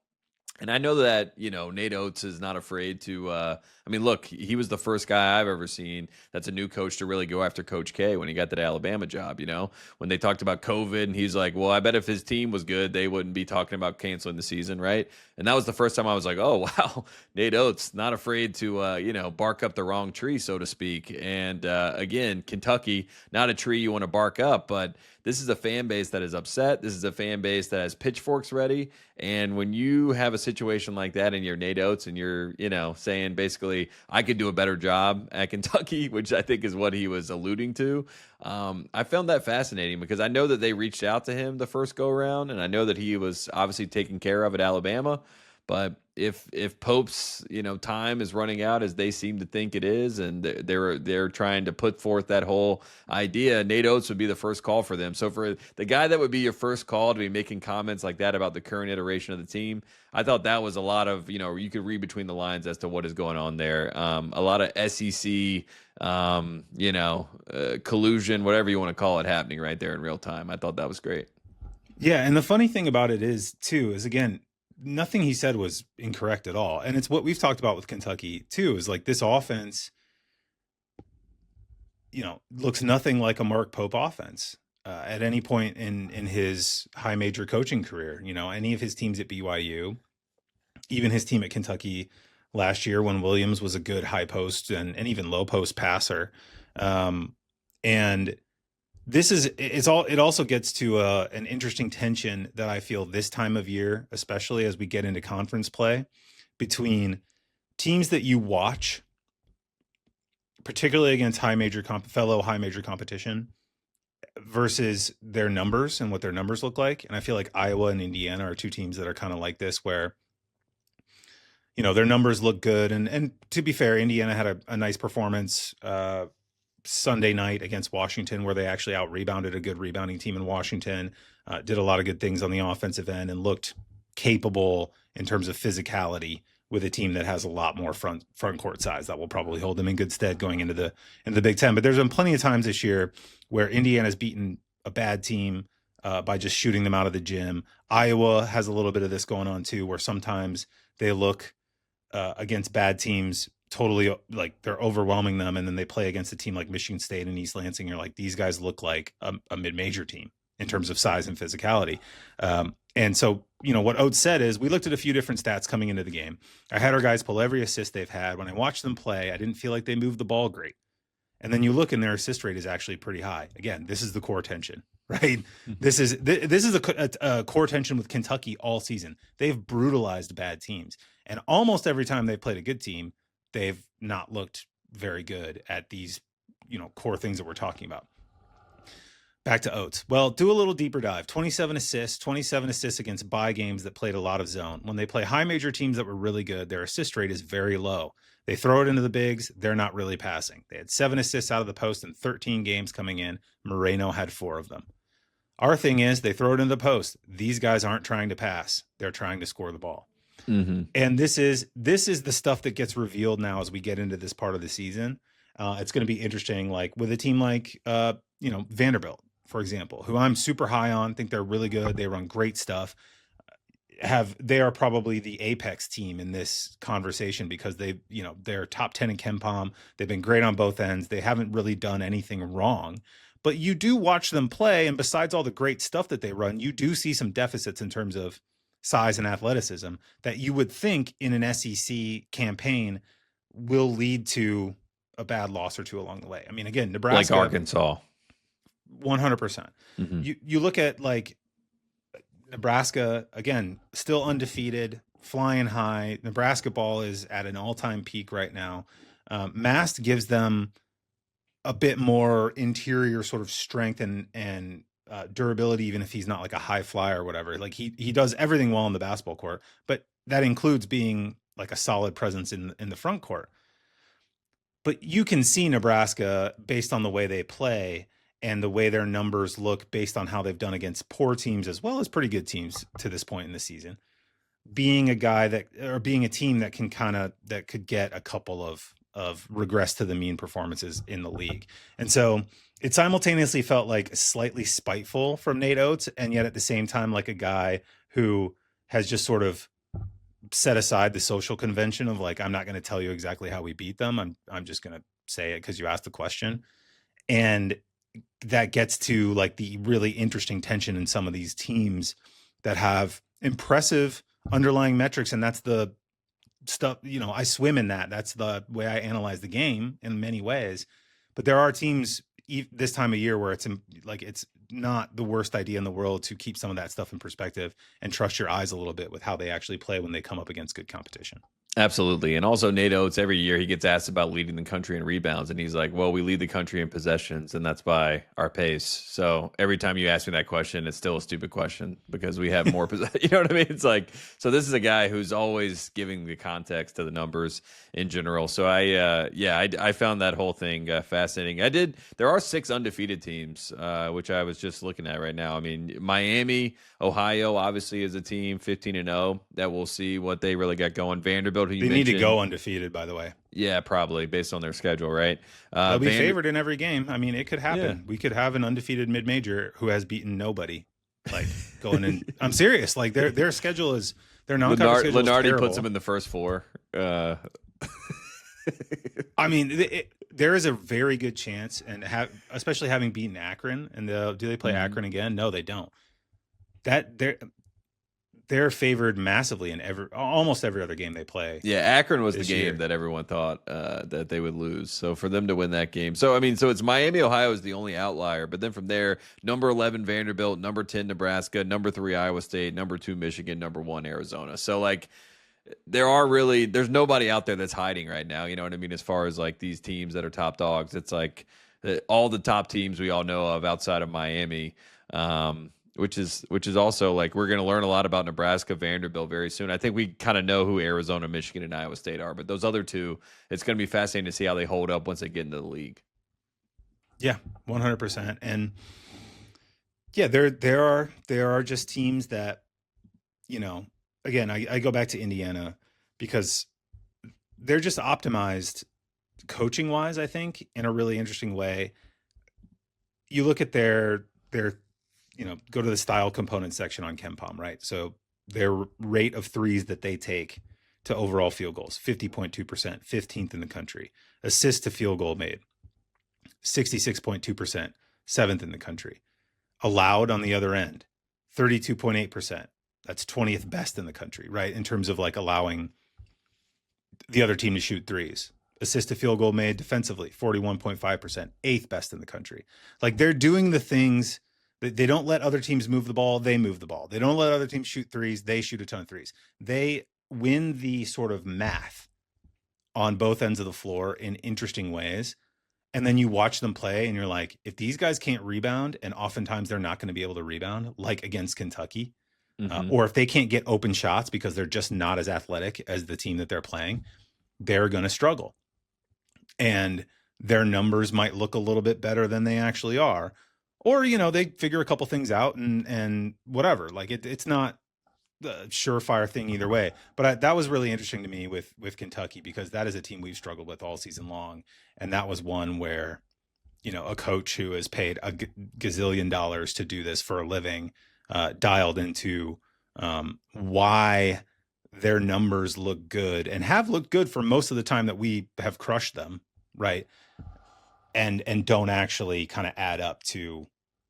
And I know that, Nate Oates is not afraid to, look, he was the first guy I've ever seen that's a new coach to really go after Coach K when he got that Alabama job, when they talked about COVID, and he's like, well, I bet if his team was good, they wouldn't be talking about canceling the season, right? And that was the first time I was like, oh, wow, Nate Oates, not afraid to, bark up the wrong tree, so to speak. And again, Kentucky, not a tree you want to bark up, but this is a fan base that is upset. This is a fan base that has pitchforks ready. And when you have a situation like that and you're Nate Oates and you're, saying basically, I could do a better job at Kentucky, which I think is what he was alluding to. I found that fascinating because I know that they reached out to him the first go around, and I know that he was obviously taken care of at Alabama. But if Pope's time is running out as they seem to think it is, and they're trying to put forth that whole idea, Nate Oates would be the first call for them. So for the guy that would be your first call to be making comments like that about the current iteration of the team, I thought that was a lot of you could read between the lines as to what is going on there. A lot of SEC collusion, whatever you want to call it, happening right there in real time. I thought that was great. Yeah, and the funny thing about it is again, nothing he said was incorrect at all. And it's what we've talked about with Kentucky too, is like this offense, looks nothing like a Mark Pope offense at any point in his high major coaching career. Any of his teams at BYU, even his team at Kentucky last year when Williams was a good high post and even low post passer. And it also gets to an interesting tension that I feel this time of year, especially as we get into conference play, between teams that you watch, particularly against fellow high major competition, versus their numbers and what their numbers look like. And I feel like Iowa and Indiana are two teams that are kind of like this, where their numbers look good. And to be fair, Indiana had a nice performance Sunday night against Washington, where they actually out-rebounded a good rebounding team in Washington, did a lot of good things on the offensive end, and looked capable in terms of physicality with a team that has a lot more front court size that will probably hold them in good stead going into the Big Ten. But there's been plenty of times this year where Indiana's beaten a bad team by just shooting them out of the gym. Iowa has a little bit of this going on too, where sometimes they look against bad teams totally like they're overwhelming them, and then they play against a team like Michigan State and East Lansing. You're like, these guys look like a mid-major team in terms of size and physicality. And so, what Oates said is, we looked at a few different stats coming into the game. I had our guys pull every assist they've had. When I watched them play, I didn't feel like they moved the ball great. And then you look and their assist rate is actually pretty high. Again, this is the core tension, right? This is a core tension with Kentucky all season. They've brutalized bad teams. And almost every time they've played a good team, they've not looked very good at these, core things that we're talking about. Back to Oates. Well, do a little deeper dive. 27 assists against bye games that played a lot of zone. When they play high major teams that were really good, their assist rate is very low. They throw it into the bigs. They're not really passing. They had 7 assists out of the post in 13 games coming in. Moreno had 4 of them. Our thing is, they throw it into the post. These guys aren't trying to pass. They're trying to score the ball. Mm-hmm. And this is the stuff that gets revealed now as we get into this part of the season. It's going to be interesting, like with a team like Vanderbilt, for example, who I'm super high on, think they're really good. They run great stuff. They are probably the apex team in this conversation because they're top 10 in KenPom. They've been great on both ends. They haven't really done anything wrong. But you do watch them play, and besides all the great stuff that they run, you do see some deficits in terms of size and athleticism that you would think in an SEC campaign will lead to a bad loss or two along the way. I mean, again, Nebraska, like Arkansas, 100%. Mm-hmm. You look at like Nebraska, again, still undefeated, flying high. Nebraska ball is at an all-time peak right now. Mast gives them a bit more interior sort of strength and durability, even if he's not like a high flyer or whatever. Like he does everything well in the basketball court, but that includes being like a solid presence in the front court. But you can see Nebraska, based on the way they play and the way their numbers look, based on how they've done against poor teams as well as pretty good teams to this point in the season, being a team that could get a couple of regress to the mean performances in the league. And so it simultaneously felt like slightly spiteful from Nate Oates, and yet at the same time like a guy who has just sort of set aside the social convention of like, I'm not going to tell you exactly how we beat them. I'm just going to say it because you asked the question. And that gets to like the really interesting tension in some of these teams that have impressive underlying metrics. And that's the stuff, I swim in that. That's the way I analyze the game in many ways. But there are teams this time of year where it's not the worst idea in the world to keep some of that stuff in perspective and trust your eyes a little bit with how they actually play when they come up against good competition. Absolutely. And also Nate Oates, every year he gets asked about leading the country in rebounds. And he's like, well, we lead the country in possessions, and that's by our pace. So every time you ask me that question, it's still a stupid question because we have more you know what I mean? It's like, so this is a guy who's always giving the context to the numbers in general. So I found that whole thing fascinating. There are 6 undefeated teams, which I was just looking at right now. I mean, Miami, Ohio obviously is a team 15-0 that we'll see what they really got going. Vanderbilt, who you They mentioned, need to go undefeated, by the way. yeah, probably based on their schedule, right? They'll be favored in every game. I mean, it could happen. Yeah. We could have an undefeated mid-major who has beaten nobody. Like going in, I'm serious. Like their schedule is their non-conference schedule is Lenardi terrible. puts them in the first 4. I mean, there is a very good chance, and especially having beaten Akron, and do they play Akron again? No, they don't. That they're favored massively in almost every other game they play. Yeah, Akron was the year. game that everyone thought that they would lose. So for them to win that game, so it's Miami, Ohio is the only outlier. But then from there, number 11 Vanderbilt, number 10 Nebraska, number 3 Iowa State, number 2 Michigan, number 1 Arizona. So like there's nobody out there that's hiding right now. You know what I mean? As far as like these teams that are top dogs, it's like all the top teams we all know of outside of Miami. Which is also like we're going to learn a lot about Nebraska, Vanderbilt very soon. I think we kind of know who Arizona, Michigan, and Iowa State are, but those other two, it's going to be fascinating to see how they hold up once they get into the league. Yeah, 100%. And yeah, there are just teams that, you know, again, I go back to Indiana because they're just optimized coaching wise, I think, in a really interesting way. You look at their go to the style component section on KenPom, right? So their rate of threes that they take to overall field goals, 50.2%, 15th in the country. Assists to field goal made, 66.2%, 7th in the country. Allowed on the other end, 32.8%. That's 20th best in the country, right? In terms of like allowing the other team to shoot threes. Assist to field goal made defensively, 41.5%, 8th best in the country. Like they're doing the things. They don't let other teams move the ball. They move the ball. They don't let other teams shoot threes. They shoot a ton of threes. They win the sort of math on both ends of the floor in interesting ways. And then you watch them play and you're like, if these guys can't rebound, and oftentimes they're not going to be able to rebound, like against Kentucky, or if they can't get open shots because they're just not as athletic as the team that they're playing, they're going to struggle. And their numbers might look a little bit better than they actually are. Or, you know, they figure a couple things out and whatever. Like it's not the surefire thing either way. But that was really interesting to me with Kentucky, because that is a team we've struggled with all season long. And that was one where, you know, a coach who is paid a gazillion dollars to do this for a living dialed into why their numbers look good and have looked good for most of the time that we have crushed them, right? And don't actually kind of add up to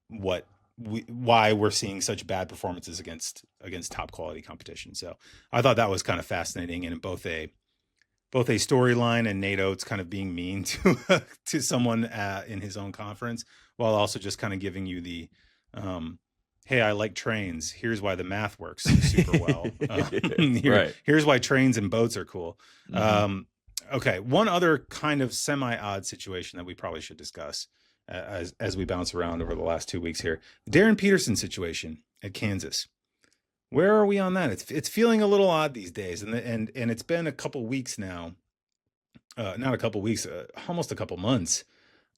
why we're seeing such bad performances against top quality competition. So I thought that was kind of fascinating, and both a storyline and Nate Oates kind of being mean to someone in his own conference, while also just kind of giving you the hey, I like trains. Here's why the math works super well. Right. Here's why trains and boats are cool. Okay, one other kind of semi-odd situation that we probably should discuss as we bounce around over the last 2 weeks here. Darryn Peterson situation at Kansas. Where are we on that? It's feeling a little odd these days, and it's been a couple weeks now. Not a couple weeks, almost a couple months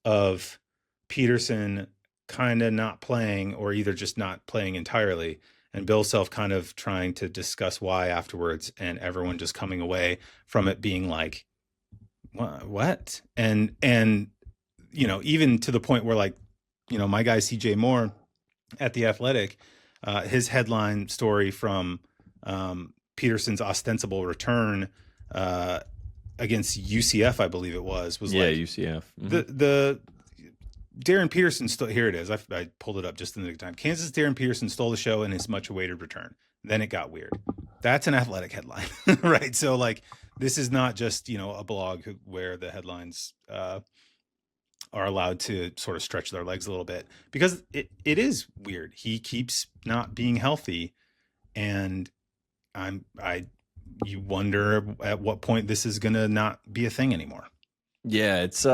of Peterson kind of not playing, or either just not playing entirely, and Bill Self kind of trying to discuss why afterwards, and everyone just coming away from it being like, what? And you know, even to the point where, like, you know, my guy CJ Moore at The Athletic, his headline story from Peterson's ostensible return against UCF, I believe it was like UCF. The Darryn Peterson here it is. I pulled it up just in the time. Kansas Darryn Peterson stole the show in his much awaited return. Then it got weird. That's an Athletic headline, right? So like, this is not just, you know, a blog where the headlines are allowed to sort of stretch their legs a little bit, because it is weird. He keeps not being healthy, and I you wonder at what point this is going to not be a thing anymore. Yeah, it's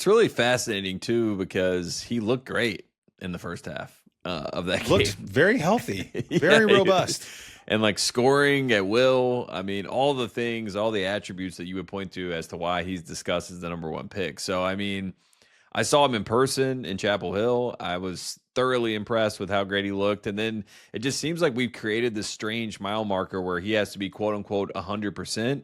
really fascinating too because he looked great in the first half of that Looked game. very healthy, very robust. And like scoring at will. I mean, all the things, all the attributes that you would point to as to why he's discussed as the number one pick. So, I mean, I saw him in person in Chapel Hill. I was thoroughly impressed with how great he looked. And then it just seems like we've created this strange mile marker where he has to be quote unquote 100%.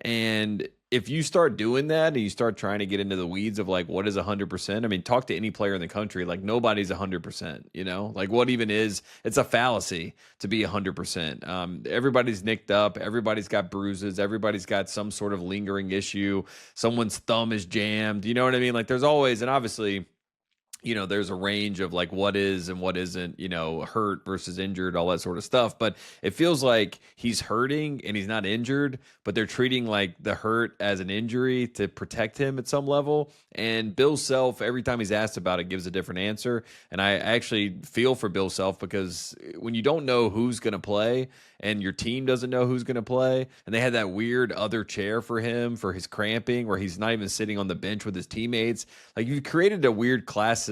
And if you start doing that and you start trying to get into the weeds of like, what is 100%? I mean, talk to any player in the country. Like nobody's 100%, you know, like what even is, it's a fallacy to be 100%. Everybody's nicked up. Everybody's got bruises. Everybody's got some sort of lingering issue. Someone's thumb is jammed. You know what I mean? Like there's always, and obviously, you know, there's a range of like what is and what isn't, you know, hurt versus injured, all that sort of stuff. But it feels like he's hurting and he's not injured, but they're treating like the hurt as an injury to protect him at some level. And Bill Self, every time he's asked about it, gives a different answer. And I actually feel for Bill Self because when you don't know who's going to play and your team doesn't know who's going to play, and they had that weird other chair for him for his cramping where he's not even sitting on the bench with his teammates. Like you've created a weird classes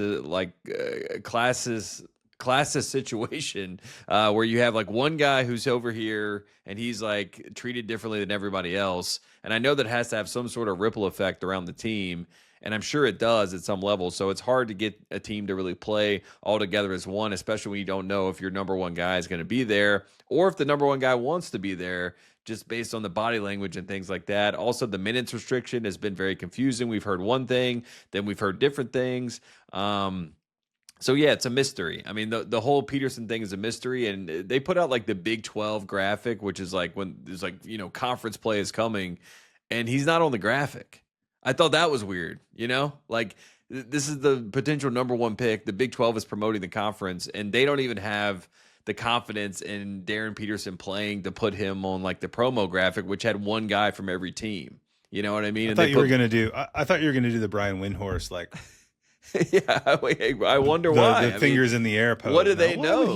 situation where you have like one guy who's over here and he's like treated differently than everybody else. And I know that has to have some sort of ripple effect around the team. And I'm sure it does at some level. So it's hard to get a team to really play all together as one, especially when you don't know if your number one guy is going to be there or if the number one guy wants to be there just based on the body language and things like that. Also, the minutes restriction has been very confusing. We've heard one thing, then we've heard different things. So yeah, it's a mystery. I mean, the whole Peterson thing is a mystery, and they put out like the Big 12 graphic, which is like when there's like, you know, conference play is coming, and he's not on the graphic. I thought that was weird, you know? Like this is the potential number one pick. The Big 12 is promoting the conference, and they don't even have the confidence in Darryn Peterson playing to put him on like the promo graphic, which had one guy from every team. You know what I mean? I thought you were going to do the Brian Windhorst like. Yeah, I wonder why. The fingers in the air pose. What do they know?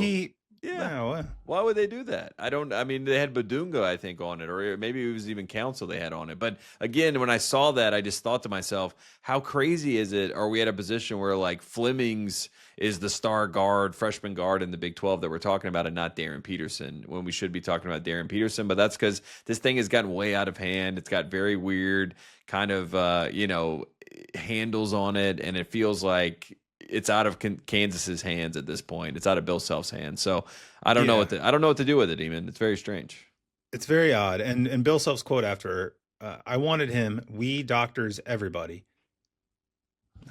Why would they do that? I mean, they had Badunga, I think, on it, or maybe it was even Council they had on it. But again, when I saw that, I just thought to myself, how crazy is it? Are we at a position where like Flemings is the star guard, freshman guard in the Big 12 that we're talking about and not Darryn Peterson when we should be talking about Darryn Peterson? But that's because this thing has gotten way out of hand. It's got very weird kind of, you know, handles on it, and it feels like it's out of Kansas's hands at this point. It's out of Bill Self's hands. So I don't know what to do with it, even. It's very strange. It's very odd. And Bill Self's quote after, I wanted him, we doctors, everybody.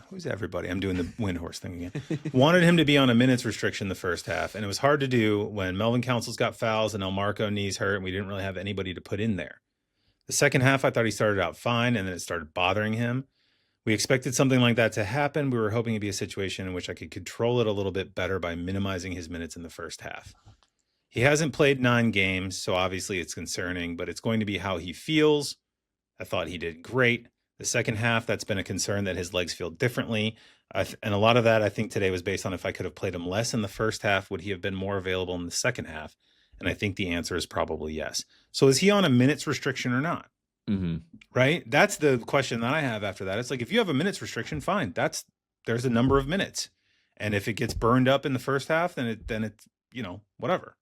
Who's everybody? I'm doing the Windhorst thing again. Wanted him to be on a minutes restriction the first half, and it was hard to do when Melvin Council's got fouls and El Marco knees hurt, and we didn't really have anybody to put in there. The second half, I thought he started out fine, and then it started bothering him. We expected something like that to happen. We were hoping it'd be a situation in which I could control it a little bit better by minimizing his minutes in the first half. He hasn't played 9 games, so obviously it's concerning, but it's going to be how he feels. I thought he did great. The second half, that's been a concern that his legs feel differently. And a lot of that, I think, today was based on if I could have played him less in the first half, would he have been more available in the second half? And I think the answer is probably yes. So is he on a minutes restriction or not? Mm-hmm. Right? That's the question that I have after that. It's like, if you have a minutes restriction, fine. There's a number of minutes. And if it gets burned up in the first half, then it's, you know, whatever.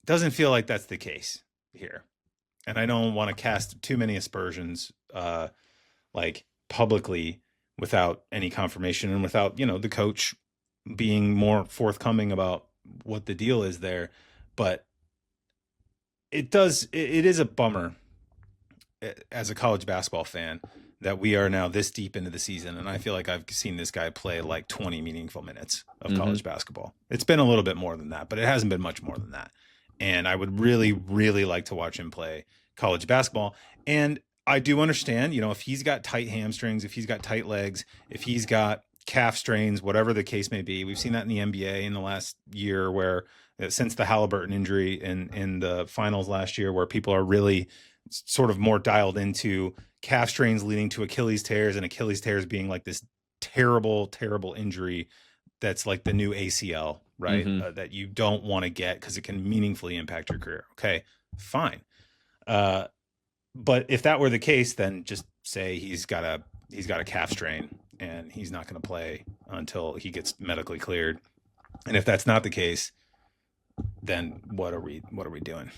Doesn't feel like that's the case here. And I don't want to cast too many aspersions, like publicly without any confirmation and without, you know, the coach being more forthcoming about what the deal is there. But it is a bummer as a college basketball fan that we are now this deep into the season. And I feel like I've seen this guy play like 20 meaningful minutes of college basketball. It's been a little bit more than that, but it hasn't been much more than that. And I would really, really like to watch him play college basketball. And I do understand, you know, if he's got tight hamstrings, if he's got tight legs, if he's got calf strains, whatever the case may be, we've seen that in the NBA in the last year where since the Halliburton injury in the finals last year, where people are really sort of more dialed into calf strains leading to Achilles tears, and Achilles tears being like this terrible, terrible injury that's like the new ACL right? That you don't want to get because it can meaningfully impact your career. Okay, fine. But if that were the case, then just say he's got a calf strain and he's not going to play until he gets medically cleared. And if that's not the case, then what are we doing?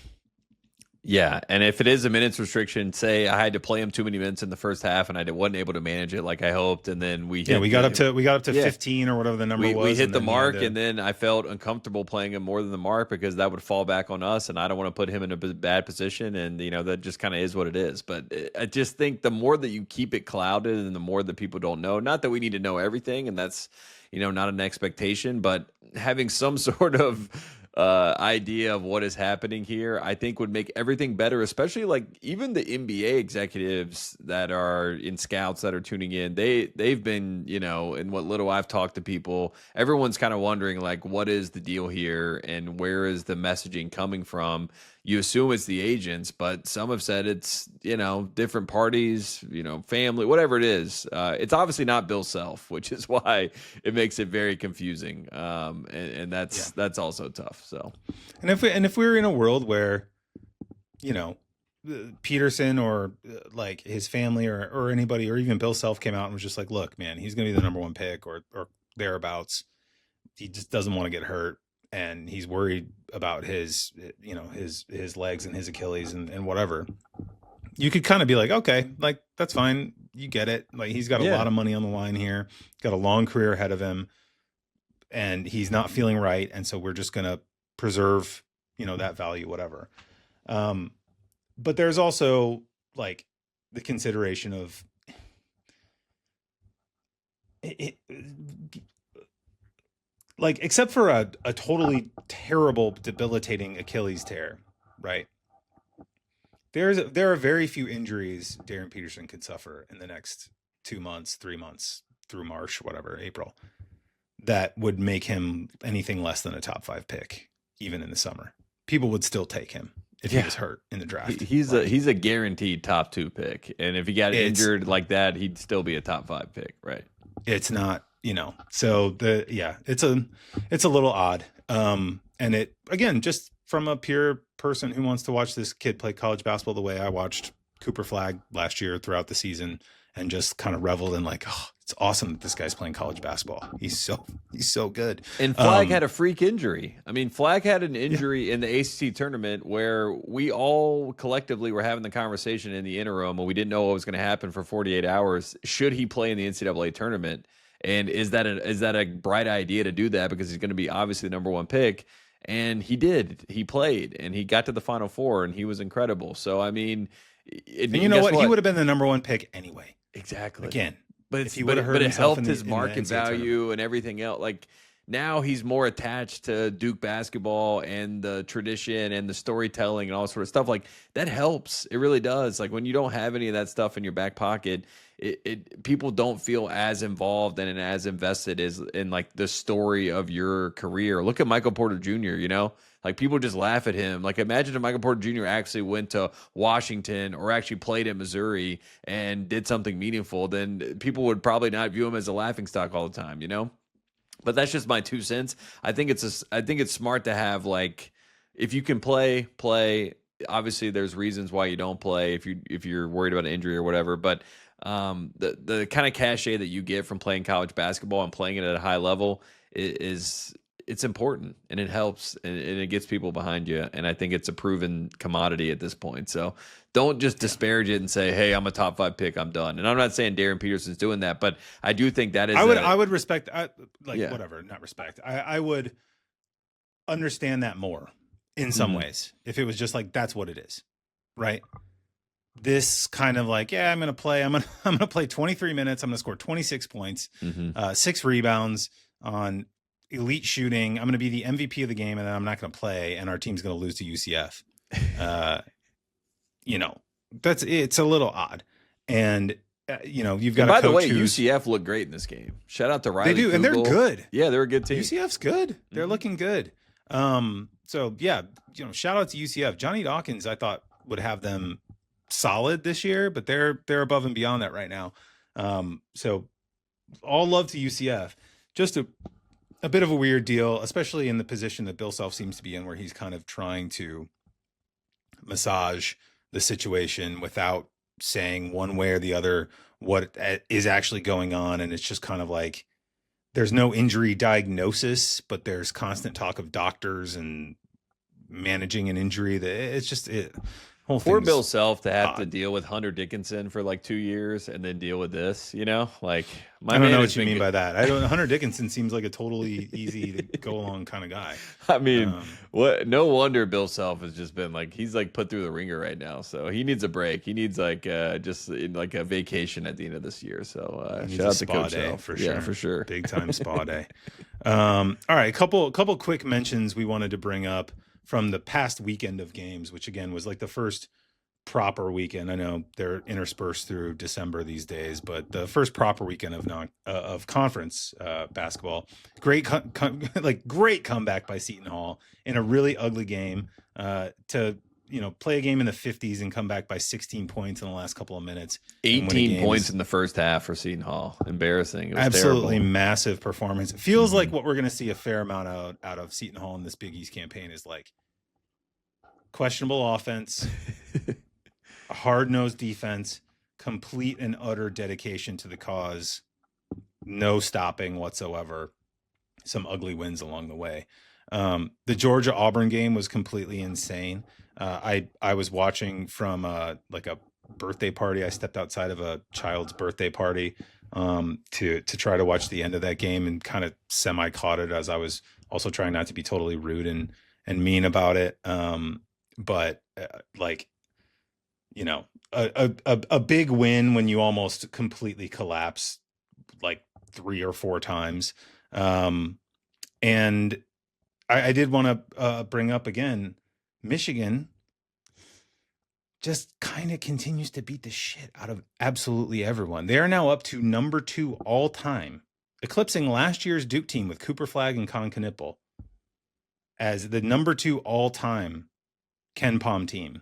Yeah, and if it is a minutes restriction, say I had to play him too many minutes in the first half, and I wasn't able to manage it like I hoped, and then we got up to 15 or whatever the number was. We hit the mark, and then I felt uncomfortable playing him more than the mark because that would fall back on us, and I don't want to put him in a bad position, and that just kind of is what it is. But I just think the more that you keep it clouded, and the more that people don't know, not that we need to know everything, and that's not an expectation, but having some sort of idea of what is happening here, I think would make everything better, especially like even the NBA executives that are in scouts that are tuning in, they've been, in what little I've talked to people, everyone's kind of wondering like, what is the deal here and where is the messaging coming from? You assume it's the agents, but some have said it's, different parties, family, whatever it is. It's obviously not Bill Self, which is why it makes it very confusing. And that's also tough. So, and if we're in a world where, Peterson or like his family or anybody or even Bill Self came out and was just like, look, man, he's going to be the number one pick or thereabouts. He just doesn't want to get hurt. And he's worried about his legs and his Achilles and whatever. You could kind of be like, okay, like that's fine. You get it. Like he's got a lot of money on the line here, got a long career ahead of him, and he's not feeling right. And so we're just going to preserve, that value, whatever. But there's also like the consideration of it like, except for a totally terrible, debilitating Achilles tear, right? There are very few injuries Darryn Peterson could suffer in the next 2 months, 3 months through March, whatever, April, that would make him anything less than a top 5 pick, even in the summer. People would still take him if he was hurt in the draft. He's a guaranteed top 2 pick, and if he got injured like that, he'd still be a top 5 pick, right? It's not. So it's a little odd. And it, again, just from a pure person who wants to watch this kid play college basketball the way I watched Cooper Flagg last year throughout the season and just kind of reveled in like, oh, it's awesome that this guy's playing college basketball. He's so good. And Flagg had a freak injury. I mean, Flagg had an injury in the ACC tournament where we all collectively were having the conversation in the interim and we didn't know what was going to happen for 48 hours. Should he play in the NCAA tournament? And is that a bright idea to do that because he's going to be obviously the number 1 pick? And he did. He played and he got to the Final Four and he was incredible. So I mean, and you know what? He would have been the number 1 pick anyway. Exactly. Again, but it helped his market value and everything else. Like now he's more attached to Duke basketball and the tradition and the storytelling and all sort of stuff. Like that helps. It really does. Like when you don't have any of that stuff in your back pocket, people don't feel as involved and as invested as in like the story of your career. Look at Michael Porter Jr., like people just laugh at him. Like imagine if Michael Porter Jr. actually went to Washington or actually played at Missouri and did something meaningful, then people would probably not view him as a laughingstock all the time, But that's just my 2 cents. I think it's smart to have like, if you can play. Obviously, there's reasons why you don't play if you're worried about an injury or whatever. But the kind of cachet that you get from playing college basketball and playing it at a high level it's important and it helps and it gets people behind you. And I think it's a proven commodity at this point. So don't just disparage it and say, hey, I'm a top 5 pick, I'm done. And I'm not saying Darryn Peterson's doing that, but I do think that is. I would respect, whatever, not respect. I would understand that more in some ways if it was just like that's what it is, right? This kind of like, I'm going to play 23 minutes. I'm going to score 26 points, 6 rebounds on elite shooting. I'm going to be the MVP of the game and then I'm not going to play and our team's going to lose to UCF. It's a little odd. And you've got. And by the way, UCF looked great in this game. Shout out to Riley. They do, and they're good. Yeah, they're a good team. UCF's good. They're looking good. So yeah, shout out to UCF. Johnny Dawkins, I thought would have them solid this year, but they're above and beyond that right now. So all love to UCF. Just to a bit of a weird deal, especially in the position that Bill Self seems to be in, where he's kind of trying to massage the situation without saying one way or the other what is actually going on. And it's just kind of like there's no injury diagnosis, but there's constant talk of doctors and managing an injury. That it's just whole For thing's Bill Self to have to odd. deal with Hunter Dickinson for like 2 years and then deal with this, like my I don't man know has what you been mean go- by that. I don't. Hunter Dickinson seems like a totally easy to go along kind of guy. I mean, Um, what? No wonder Bill Self has just been like he's like put through the ringer right now. So he needs a break. He needs like just like a vacation at the end of this year. So Needs shout a out to spa Coach day Self for Yeah, sure. for sure. Big time spa day. All right, a couple quick mentions we wanted to bring up from the past weekend of games, which again was like the first proper weekend. I know they're interspersed through December these days, but the first proper weekend of conference basketball. Great great comeback by Seton Hall in a really ugly game to play a game in the 50s and come back by 16 points in the last couple of minutes. 18 points in the first half for Seton Hall. Embarrassing. It was Absolutely terrible. massive performance. It feels like what we're going to see a fair amount out of Seton Hall in this Big East campaign is like questionable offense, a hard-nosed defense, complete and utter dedication to the cause, no stopping whatsoever, some ugly wins along the way. The Georgia-Auburn game was completely insane. I was watching from like a birthday party. I stepped outside of a child's birthday party to try to watch the end of that game and kind of semi caught it as I was also trying not to be totally rude and mean about it. But like, a big win when you almost completely collapse like 3 or 4 times. And I did want to bring up again, Michigan just kind of continues to beat the shit out of absolutely everyone. They are now up to number 2 all time, eclipsing last year's Duke team with Cooper Flagg and Con Knipple as the number 2 all time Ken Pom team.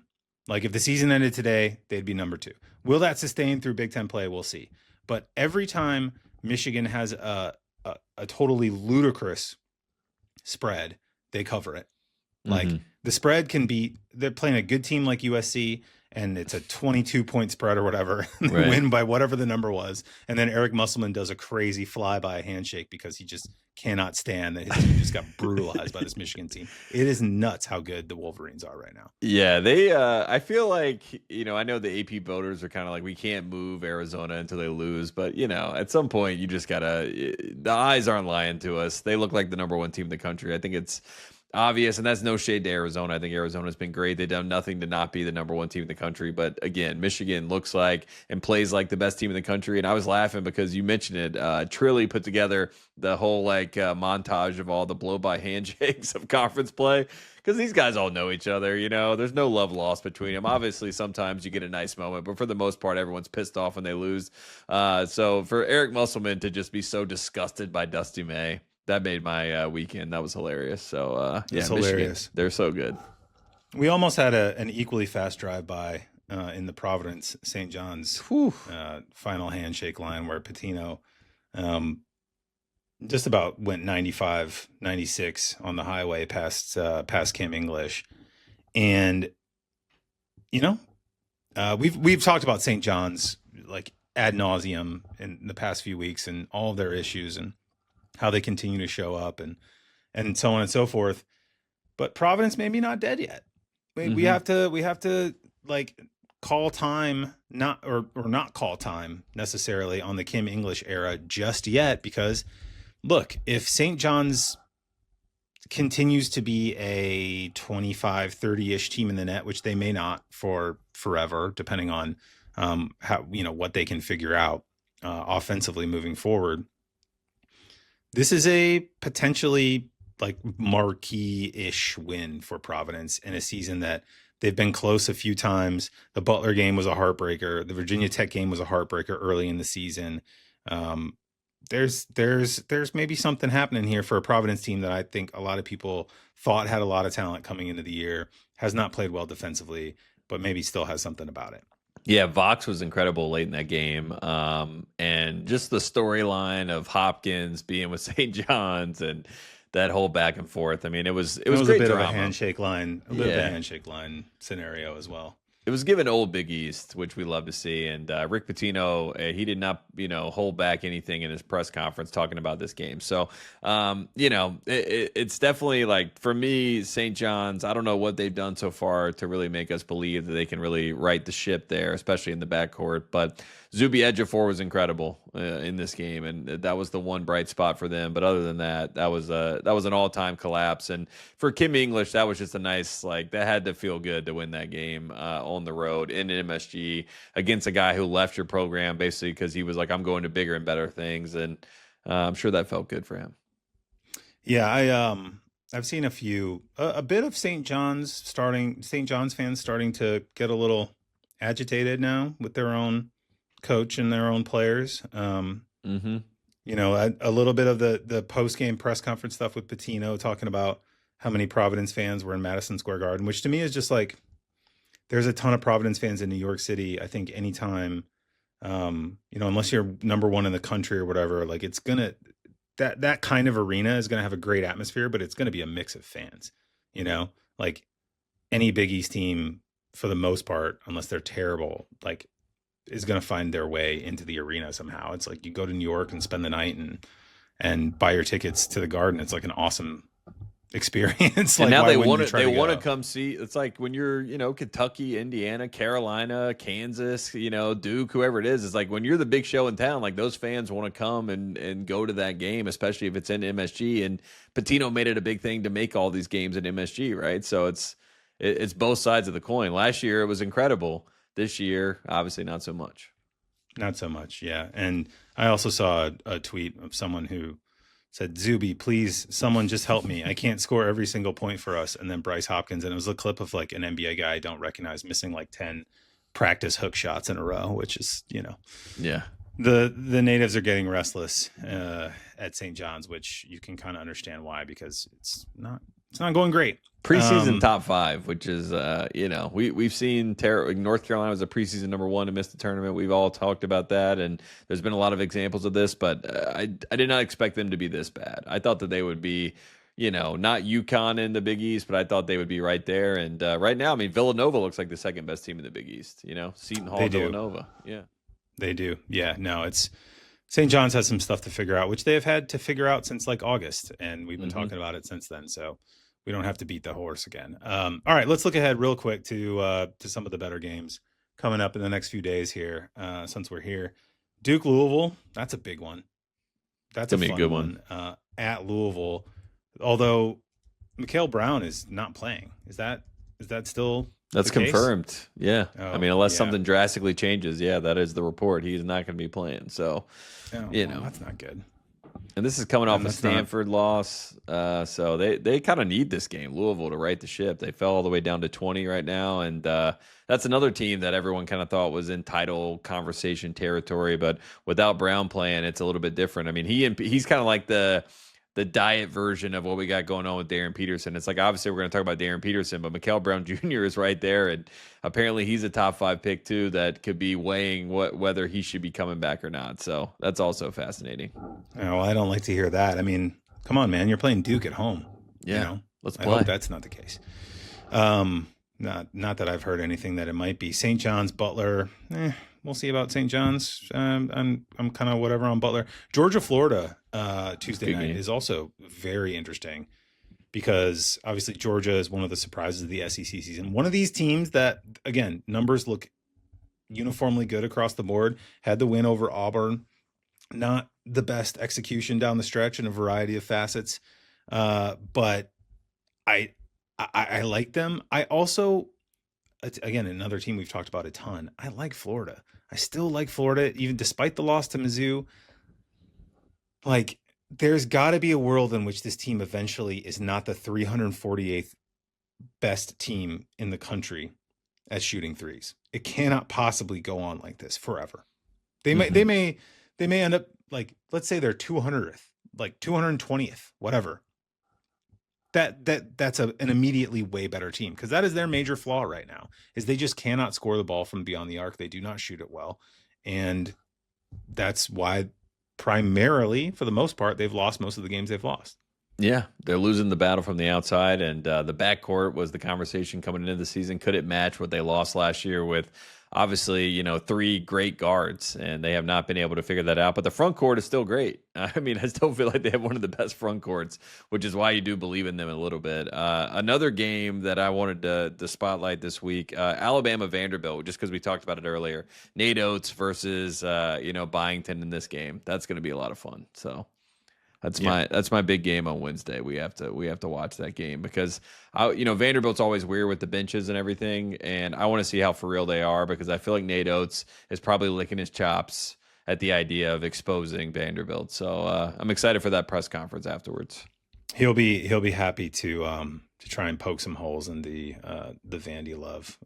Like if the season ended today, they'd be number 2. Will that sustain through Big Ten play? We'll see. But every time Michigan has a totally ludicrous spread, they cover it. Like the spread can be, they're playing a good team like USC and it's a 22-point spread or whatever, and they win by whatever the number was. And then Eric Musselman does a crazy flyby handshake because he just cannot stand that his team just got brutalized by this Michigan team. It is nuts how good the Wolverines are right now. Yeah, they I feel like, I know the AP voters are kind of like, we can't move Arizona until they lose, but at some point you just gotta, the eyes aren't lying to us. They look like the number 1 team in the country. I think it's obvious, and that's no shade to Arizona. I think Arizona's been great. They've done nothing to not be the number 1 team in the country. But again, Michigan looks like and plays like the best team in the country. And I was laughing because you mentioned it. Trilly put together the whole montage of all the blow-by handshakes of conference play because these guys all know each other. There's no love lost between them. Obviously, sometimes you get a nice moment, but for the most part, everyone's pissed off when they lose. So for Eric Musselman to just be so disgusted by Dusty May, that made my weekend. That was hilarious. So It's Michigan, hilarious. they're so good. We almost had an equally fast drive-by in the Providence St. John's final handshake line where Patino just about went 95, 96 on the highway past Cam English. And, we've talked about St. John's like ad nauseum in the past few weeks and all of their issues and how they continue to show up and so on and so forth. But Providence maybe not dead yet. We have to like call time, not call time necessarily on the Kim English era just yet, because look, if St. John's continues to be a 25, 30-ish team in the net, which they may not for forever, depending on how, what they can figure out offensively moving forward. This is a potentially like marquee-ish win for Providence in a season that they've been close a few times. The Butler game was a heartbreaker. The Virginia Tech game was a heartbreaker early in the season. There's maybe something happening here for a Providence team that I think a lot of people thought had a lot of talent coming into the year, has not played well defensively, but maybe still has something about it. Yeah, Vox was incredible late in that game. And just the storyline of Hopkins being with St. John's and that whole back and forth. I mean, it was It was a great bit of a drama. bit of a Yeah. handshake line scenario as well. It was given old Big East, which we love to see. And Rick Pitino, he did not, hold back anything in his press conference talking about this game. So, it's definitely like, for me, St. John's, I don't know what they've done so far to really make us believe that they can really right the ship there, especially in the backcourt. But Zuby Ejiofor was incredible in this game, and that was the one bright spot for them. But other than that, that was an all-time collapse. And for Kim English, that was just a nice, like, that had to feel good to win that game on the road in MSG against a guy who left your program basically because he was like, I'm going to bigger and better things. And I'm sure that felt good for him. Yeah, I've seen a bit of St. John's fans starting to get a little agitated now with their own coach and their own players. Mm-hmm. A little bit of the post-game press conference stuff with Pitino talking about how many Providence fans were in Madison Square Garden, which to me is just like, there's a ton of Providence fans in New York City. I think anytime, unless you're number one in the country or whatever, like that kind of arena is gonna have a great atmosphere, but it's gonna be a mix of fans. Like any Big East team for the most part, unless they're terrible, like is going to find their way into the arena somehow. It's like you go to New York and spend the night and buy your tickets to the Garden. It's like an awesome experience. And like, now why they wouldn't want you to come see. It's like when you're, Kentucky, Indiana, Carolina, Kansas, Duke, whoever it is. It's like when you're the big show in town, like those fans want to come and go to that game, especially if it's in MSG. And Pitino made it a big thing to make all these games in MSG, right? So it's both sides of the coin. Last year it was incredible. This year, obviously not so much. Not so much, yeah. And I also saw a tweet of someone who said, Zuby, please, someone just help me. I can't score every single point for us. And then Bryce Hopkins, and it was a clip of like an NBA guy I don't recognize missing like 10 practice hook shots in a row, which is, Yeah. The natives are getting restless at St. John's, which you can kind of understand why, because it's not going great. Preseason top 5, which is, we've seen North Carolina was a preseason number 1 to miss the tournament. We've all talked about that, and there's been a lot of examples of this, but I did not expect them to be this bad. I thought that they would be, not UConn in the Big East, but I thought they would be right there. And right now, I mean, Villanova looks like the second best team in the Big East. Seton Hall, Villanova. Yeah, they do. Yeah, no, it's St. John's has some stuff to figure out, which they have had to figure out since like August, and we've been talking about it since then. So we don't have to beat the horse again. All right, let's look ahead real quick to some of the better games coming up in the next few days here. Since we're here, Duke Louisville, that's a big one. That's a good one. At Louisville, although Mikhail Brown is not playing. Is that still? That's confirmed. Case? Yeah. I mean, unless something drastically changes, that is the report. He's not going to be playing. So, that's not good. And this is coming off a Stanford loss. So they kind of need this game, Louisville, to right the ship. They fell all the way down to 20 right now. And that's another team that everyone kind of thought was in title conversation territory. But without Brown playing, it's a little bit different. I mean, he's kind of like the diet version of what we got going on with Darryn Peterson. It's like, obviously we're going to talk about Darryn Peterson, but Mikhail Brown Jr. is right there. And apparently he's a top 5 pick too, that could be weighing whether he should be coming back or not. So that's also fascinating. Oh, I don't like to hear that. I mean, come on, man, you're playing Duke at home. Yeah. Let's play. I hope that's not the case. Not that I've heard anything that it might be. St. John's, Butler, we'll see about St. John's. I'm kind of whatever on Butler. Georgia, Florida, Tuesday night is also very interesting because obviously Georgia is one of the surprises of the SEC season. One of these teams that, again, numbers look uniformly good across the board, had the win over Auburn. Not the best execution down the stretch in a variety of facets, but I like them. I also, again, another team we've talked about a ton. I like Florida. I still like Florida, even despite the loss to Mizzou. Like, there's got to be a world in which this team eventually is not the 348th best team in the country at shooting threes. It cannot possibly go on like this forever. They may end up, like, let's say they're 200th, like 220th, whatever. that's an immediately way better team, because that is their major flaw right now, is they just cannot score the ball from beyond the arc. They do not shoot it well, and that's why primarily, for the most part, they've lost most of the games they've lost. Yeah, they're losing the battle from the outside, and the backcourt was the conversation coming into the season. Could it match what they lost last year with, obviously, 3 great guards, and they have not been able to figure that out. But the front court is still great. I mean, I still feel like they have one of the best front courts, which is why you do believe in them a little bit. Another game that I wanted to spotlight this week, Alabama Vanderbilt, just because we talked about it earlier. Nate Oates versus Byington in this game. That's going to be a lot of fun. So. That's my big game on Wednesday. We have to watch that game because Vanderbilt's always weird with the benches and everything, and I want to see how for real they are, because I feel like Nate Oates is probably licking his chops at the idea of exposing Vanderbilt. So I'm excited for that press conference afterwards. He'll be happy to try and poke some holes in the Vandy love.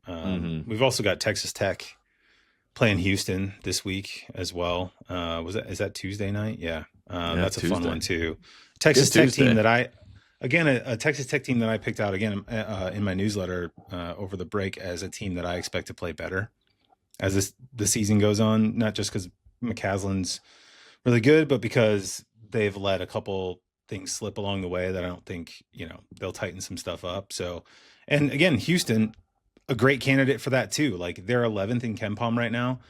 We've also got Texas Tech playing Houston this week as well. Is that Tuesday night? Yeah. That's a Tuesday. Fun one too. Texas Tech team that a Texas Tech team that I picked out again in my newsletter over the break as a team that I expect to play better as the season goes on. Not just because McCaslin's really good, but because they've let a couple things slip along the way that I don't think they'll tighten some stuff up. So, and again, Houston, a great candidate for that too. Like, they're 11th in KenPom right now.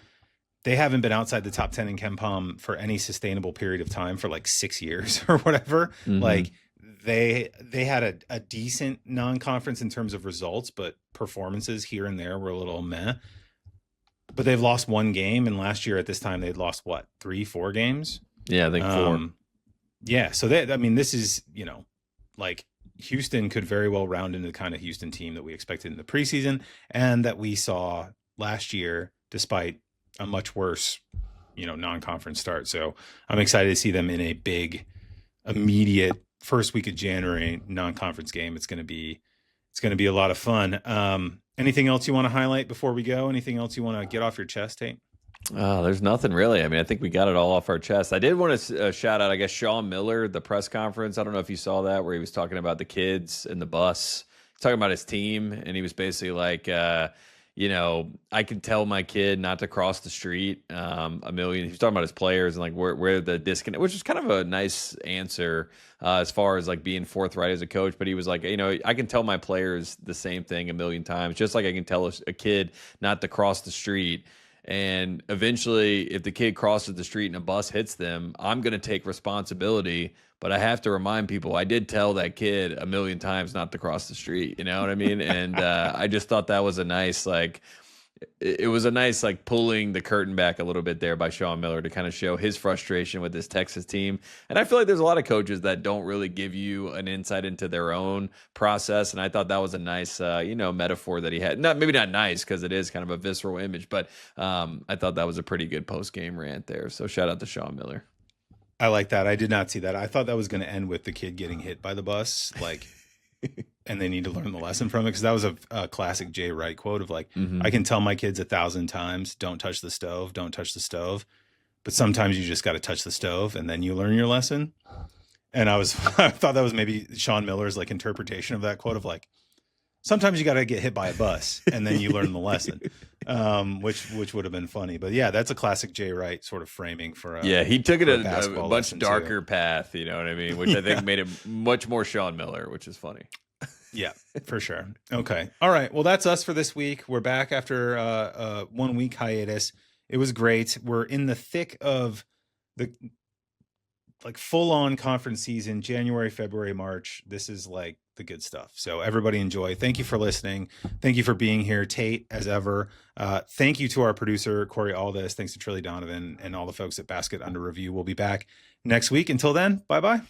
They haven't been outside the top 10 in KenPom for any sustainable period of time for like 6 years or whatever. Mm-hmm. Like, they had a decent non-conference in terms of results, but performances here and there were a little meh. But they've lost 1 game, and last year at this time they'd lost 3-4 games. Yeah, I think 4. Yeah, so this is like, Houston could very well round into the kind of Houston team that we expected in the preseason and that we saw last year, despite a much worse, non-conference start. So I'm excited to see them in a big, immediate first week of January non-conference game. It's going to be a lot of fun. Anything else you want to highlight before we go? Anything else you want to get off your chest, Tate? There's nothing really. I mean, I think we got it all off our chest. I did want to shout out, I guess, Sean Miller, the press conference. I don't know if you saw that, where he was talking about the kids in the bus, talking about his team, and he was basically like, I can tell my kid not to cross the street a million. He was talking about his players and like where the disconnect, which is kind of a nice answer as far as like being forthright as a coach. But he was like, I can tell my players the same thing a million times, just like I can tell a kid not to cross the street. And eventually, if the kid crosses the street and a bus hits them, I'm going to take responsibility. But I have to remind people, I did tell that kid a million times not to cross the street. You know what I mean? And I just thought that was a nice, it was a nice, pulling the curtain back a little bit there by Sean Miller to kind of show his frustration with this Texas team. And I feel like there's a lot of coaches that don't really give you an insight into their own process. And I thought that was a nice, metaphor that he had. Maybe not nice, because it is kind of a visceral image, but I thought that was a pretty good post-game rant there. So shout out to Sean Miller. I like that. I did not see that. I thought that was going to end with the kid getting hit by the bus, and they need to learn the lesson from it, because that was a classic Jay Wright quote of I can tell my kids 1,000 times, don't touch the stove, don't touch the stove. But sometimes you just got to touch the stove and then you learn your lesson. And I thought that was maybe Sean Miller's interpretation of that quote of sometimes you got to get hit by a bus and then you learn the lesson, which would have been funny. But yeah, that's a classic Jay Wright sort of framing for he took it a much darker path, you know what I mean? Which I think made it much more Sean Miller, which is funny. Yeah, for sure. Okay. All right. Well, that's us for this week. We're back after a 1 week hiatus. It was great. We're in the thick of the full on conference season, January, February, March. This is the good stuff. So everybody enjoy. Thank you for listening. Thank you for being here, Tate, as ever. Thank you to our producer, Corey Aldis. Thanks to Trilly Donovan and all the folks at Basket Under Review. We'll be back next week. Until then, bye-bye.